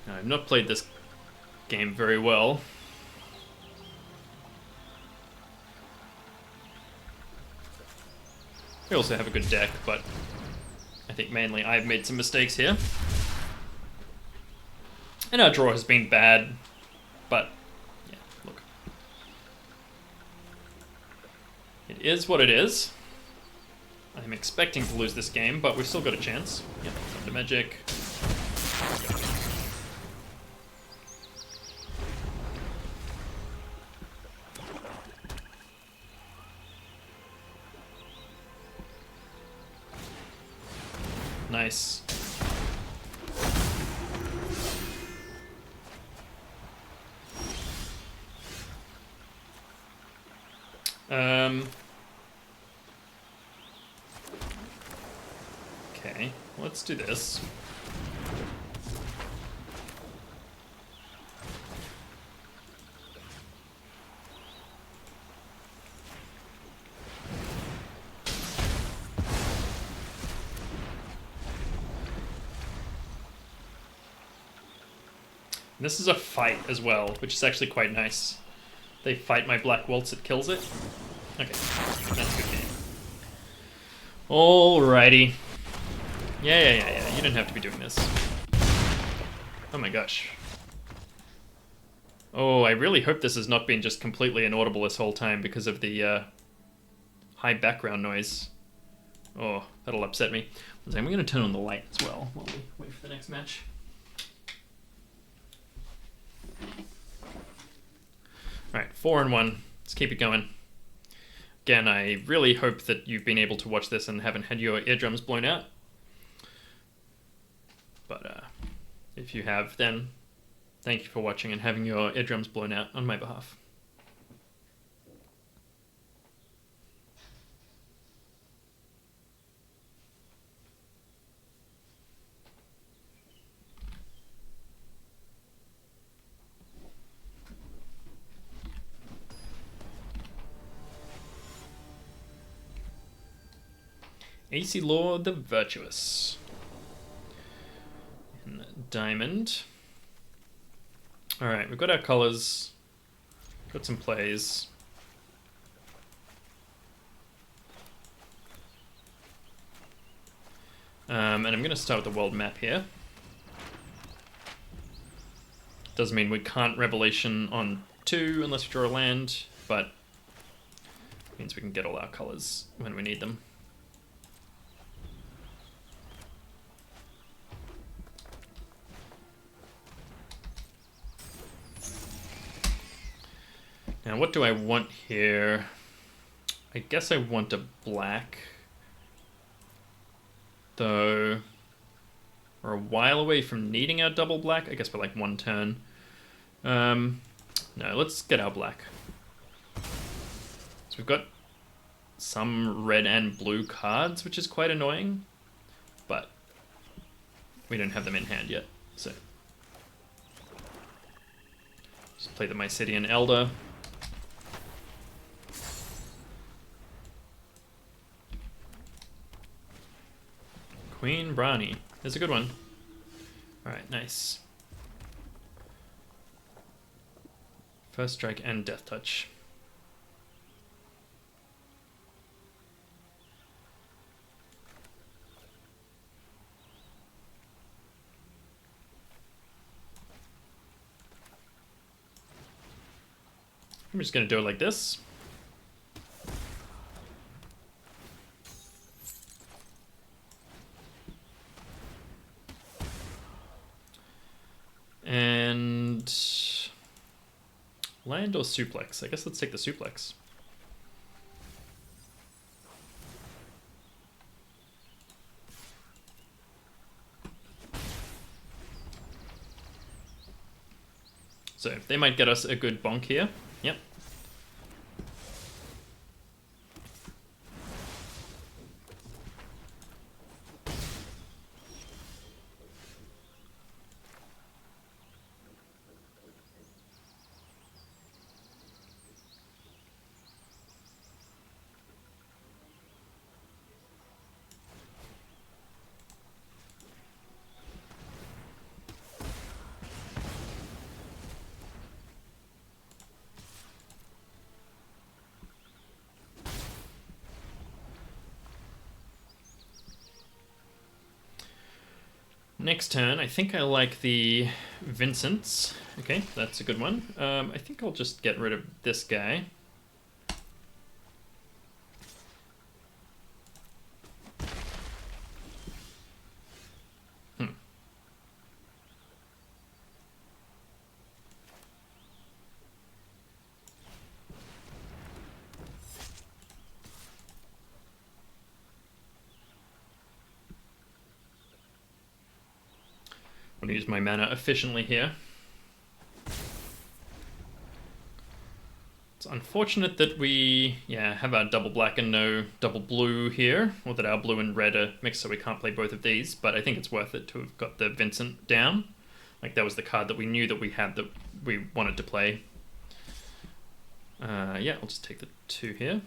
I've not played this game very well. We also have a good deck, but I think mainly I've made some mistakes here. And our draw has been bad, but yeah, look. It is what it is. I'm expecting to lose this game, but we've still got a chance. Yep, Thunder Magic. Nice. Okay, let's do this. This is a fight as well, which is actually quite nice. They fight my Black Waltz, it kills it. Okay, that's a good game. Alrighty. Yeah, you didn't have to be doing this. Oh my gosh. Oh, I really hope this has not been just completely inaudible this whole time because of the high background noise. Oh, that'll upset me. One second, we're going to turn on the light as well while we wait for the next match. Alright, 4-1. Let's keep it going. Again, I really hope that you've been able to watch this and haven't had your eardrums blown out. But if you have, then thank you for watching and having your eardrums blown out on my behalf. AC Lord the Virtuous. And Diamond. Alright, we've got our colors. Got some plays. And I'm going to start with the world map here. Doesn't mean we can't Revelation on 2 unless we draw a land, but means we can get all our colors when we need them. Now, what do I want here? I guess I want a black. Though, we're a while away from needing our double black. I guess we're like 1 turn. No, let's get our black. So we've got some red and blue cards, which is quite annoying. But we don't have them in hand yet, so. Just play the Mycetian Elder. Queen Brani. That's a good one. Alright, nice. First strike and death touch. I'm just gonna do it like this. And land or suplex? I guess let's take the suplex. So they might get us a good bonk here. Yep. Next turn, I think I like the Vincent's. Okay, that's a good one. I think I'll just get rid of this guy. I'm gonna use my mana efficiently here. It's unfortunate that we, have our double black and no double blue here, or that our blue and red are mixed so we can't play both of these, but I think it's worth it to have got the Vincent down. Like, that was the card that we knew that we had that we wanted to play. Yeah, I'll just take the 2 here.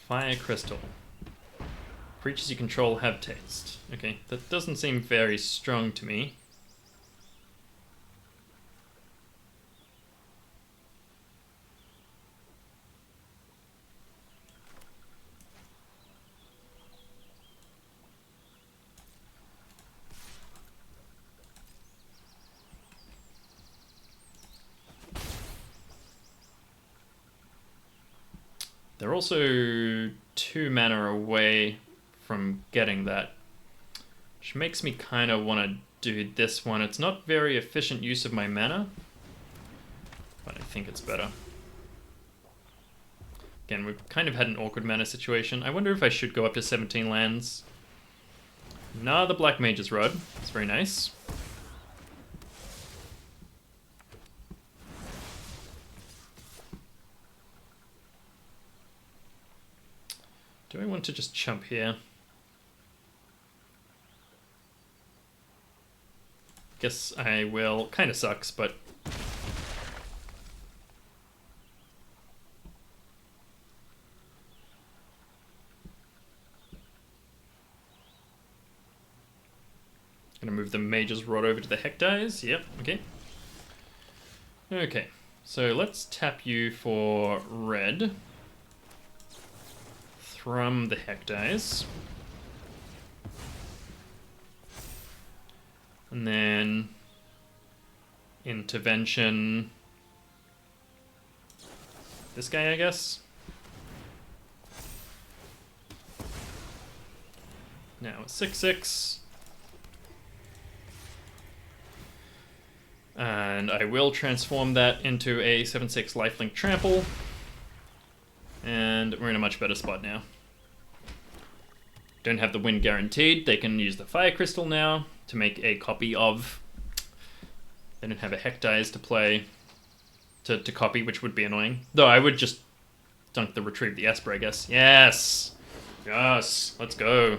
Fire Crystal. Creatures you control have taste. Okay, that doesn't seem very strong to me. They're also 2 mana away from getting that, which makes me kind of want to do this one. It's not very efficient use of my mana, but I think it's better. Again, we've kind of had an awkward mana situation. I wonder if I should go up to 17 lands. Nah, the Black Mage's Rod. It's very nice. Do I want to just chump here? Guess I will. Kind of sucks, but... Gonna move the Mage's Rod over to the Hecdies. Yep, okay. Okay, so let's tap you for red. From the Hecdies. And then intervention. This guy, I guess. Now a 6/6. And I will transform that into a 7/6 lifelink trample. And we're in a much better spot now. Don't have the win guaranteed. They can use the Fire Crystal now to make a copy of... They don't have a Hecdies to play, to copy, which would be annoying. Though I would just dunk the Retrieve the Esper, I guess. Yes! Yes! Let's go.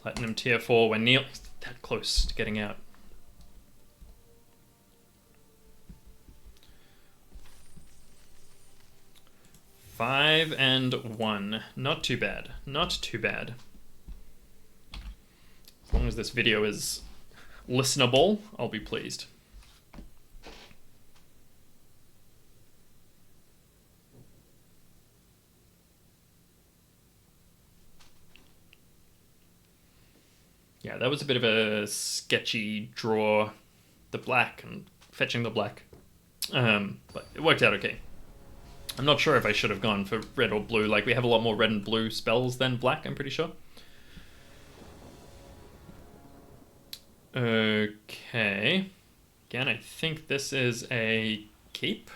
Platinum tier 4, we're nearly that close to getting out. 5-1. Not too bad. Not too bad. As long as this video is listenable, I'll be pleased. Yeah, that was a bit of a sketchy draw, the black and fetching the black. But it worked out okay. I'm not sure if I should have gone for red or blue. Like, we have a lot more red and blue spells than black, I'm pretty sure. Okay. Again, I think this is a keep.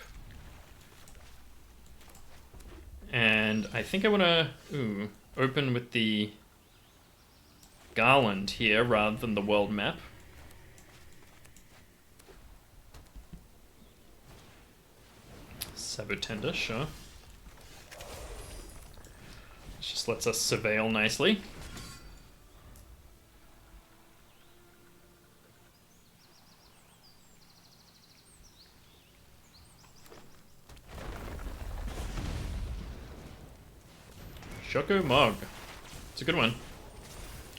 And I think I want to open with the garland here rather than the world map. Sabotender, sure. This just lets us surveil nicely. Choco Mog. It's a good one.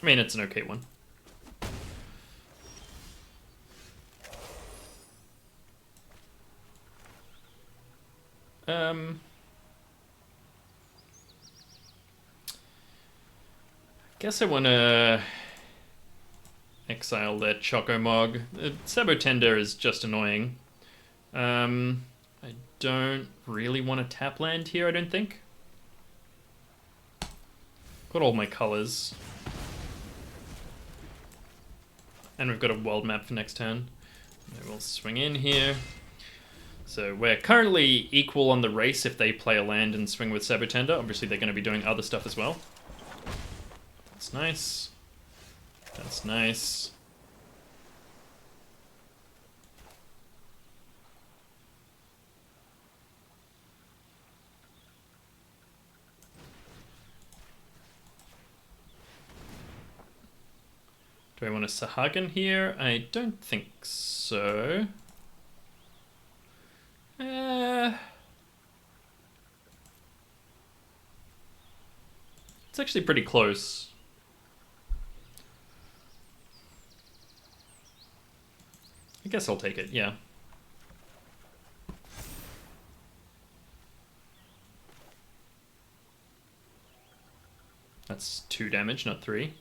I mean, it's an okay one. Guess I want to exile that Choco Mog. Sabotender is just annoying. I don't really want to tap land here, I don't think. Got all my colors. And we've got a world map for next turn. And we'll swing in here. So we're currently equal on the race if they play a land and swing with Sabotender. Obviously they're going to be doing other stuff as well. That's nice. That's nice. Do I want a Sahagin here? I don't think so. It's actually pretty close. I guess I'll take it, yeah. That's 2 damage, not 3.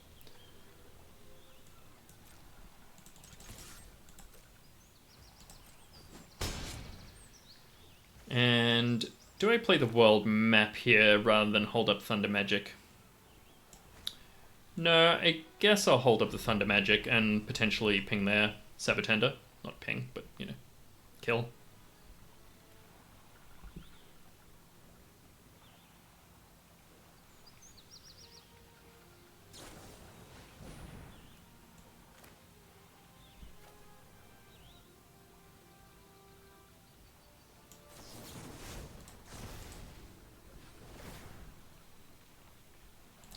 And do I play the world map here rather than hold up Thunder Magic? No, I guess I'll hold up the Thunder Magic and potentially ping their Sabotender. Not ping, but, you know, kill.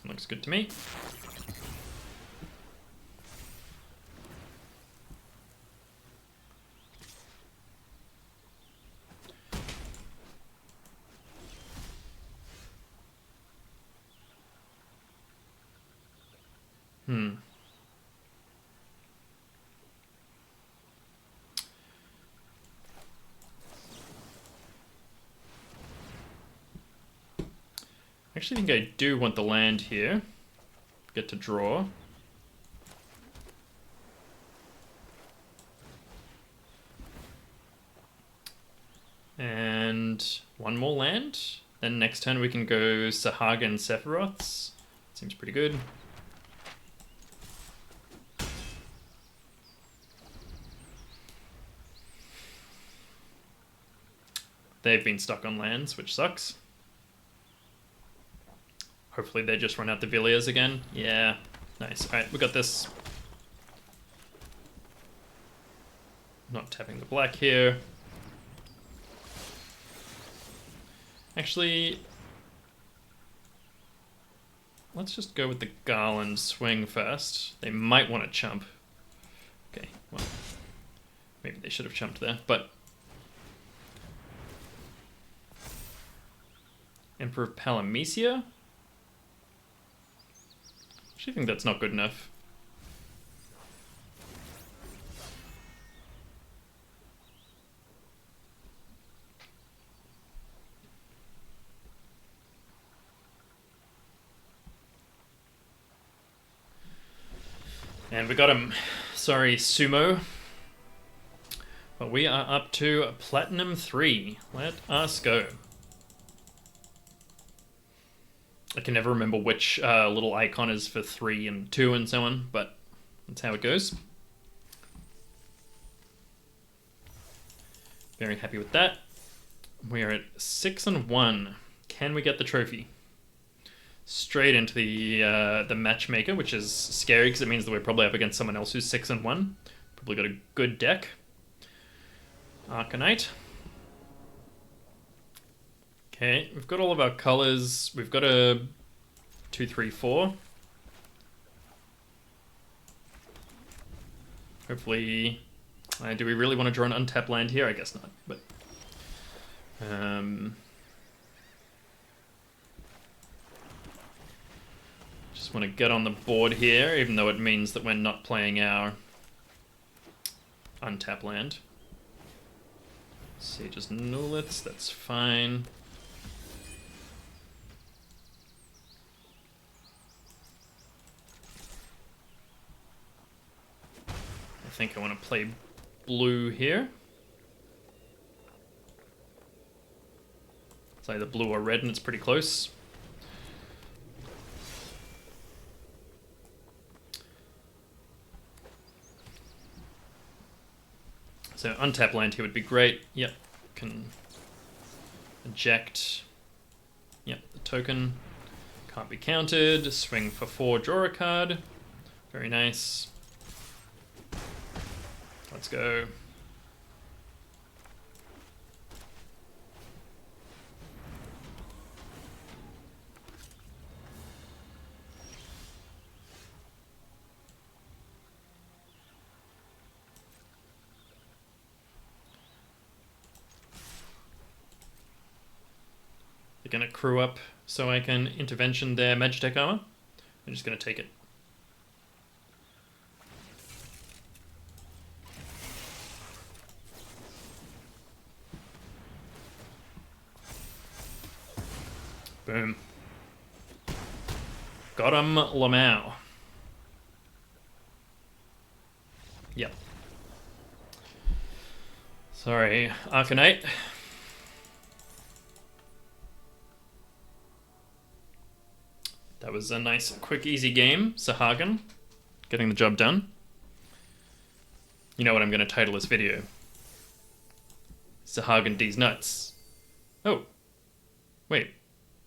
Looks good to me. I actually think I do want the land here. Get to draw. And one more land. Then next turn we can go Sahagin Sephiroths. Seems pretty good. They've been stuck on lands, which sucks. Hopefully they just run out the Villiers again. Yeah, nice. Alright, we got this. Not tapping the black here. Actually, let's just go with the Garland swing first. They might want to chump. Okay, well, maybe they should have chumped there, but Emperor of Palamecia? I think that's not good enough. And we got him. Sorry, Sumo. But we are up to Platinum 3. Let us go. I can never remember which little icon is for 3 and 2 and so on, but that's how it goes. Very happy with that. We're at 6 and 1. Can we get the trophy? Straight into the matchmaker, which is scary because it means that we're probably up against someone else who's 6 and 1. Probably got a good deck. Arcanite. Okay, we've got all of our colors. We've got a 2, 3, 4. Hopefully, do we really want to draw an untapped land here? I guess not, but just want to get on the board here, even though it means that we're not playing our untapped land. Sage's Nuliths, that's fine. I think I want to play blue here. It's either blue or red and it's pretty close. So untap land here would be great. Yep, can eject. Yep, the token can't be counted. Swing for 4, draw a card. Very nice. Let's go. They're gonna crew up so I can intervention their Magitech armor. I'm just gonna take it. Boom. Got him, Lamau. Yep. Sorry, Arcanite. That was a nice, quick, easy game. Sahagin, getting the job done. You know what I'm going to title this video? Sahagin D's nuts. Oh. Wait.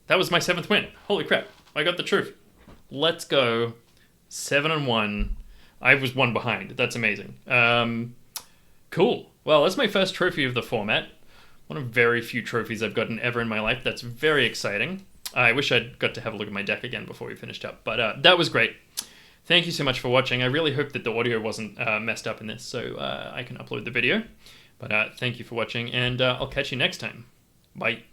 That was my 7th win. Holy crap. I got the truth. Let's go. 7 and 1. I was 1 behind. That's amazing. Cool. Well, that's my first trophy of the format. One of very few trophies I've gotten ever in my life. That's very exciting. I wish I'd got to have a look at my deck again before we finished up. But that was great. Thank you so much for watching. I really hope that the audio wasn't messed up in this so I can upload the video. But thank you for watching, and I'll catch you next time. Bye.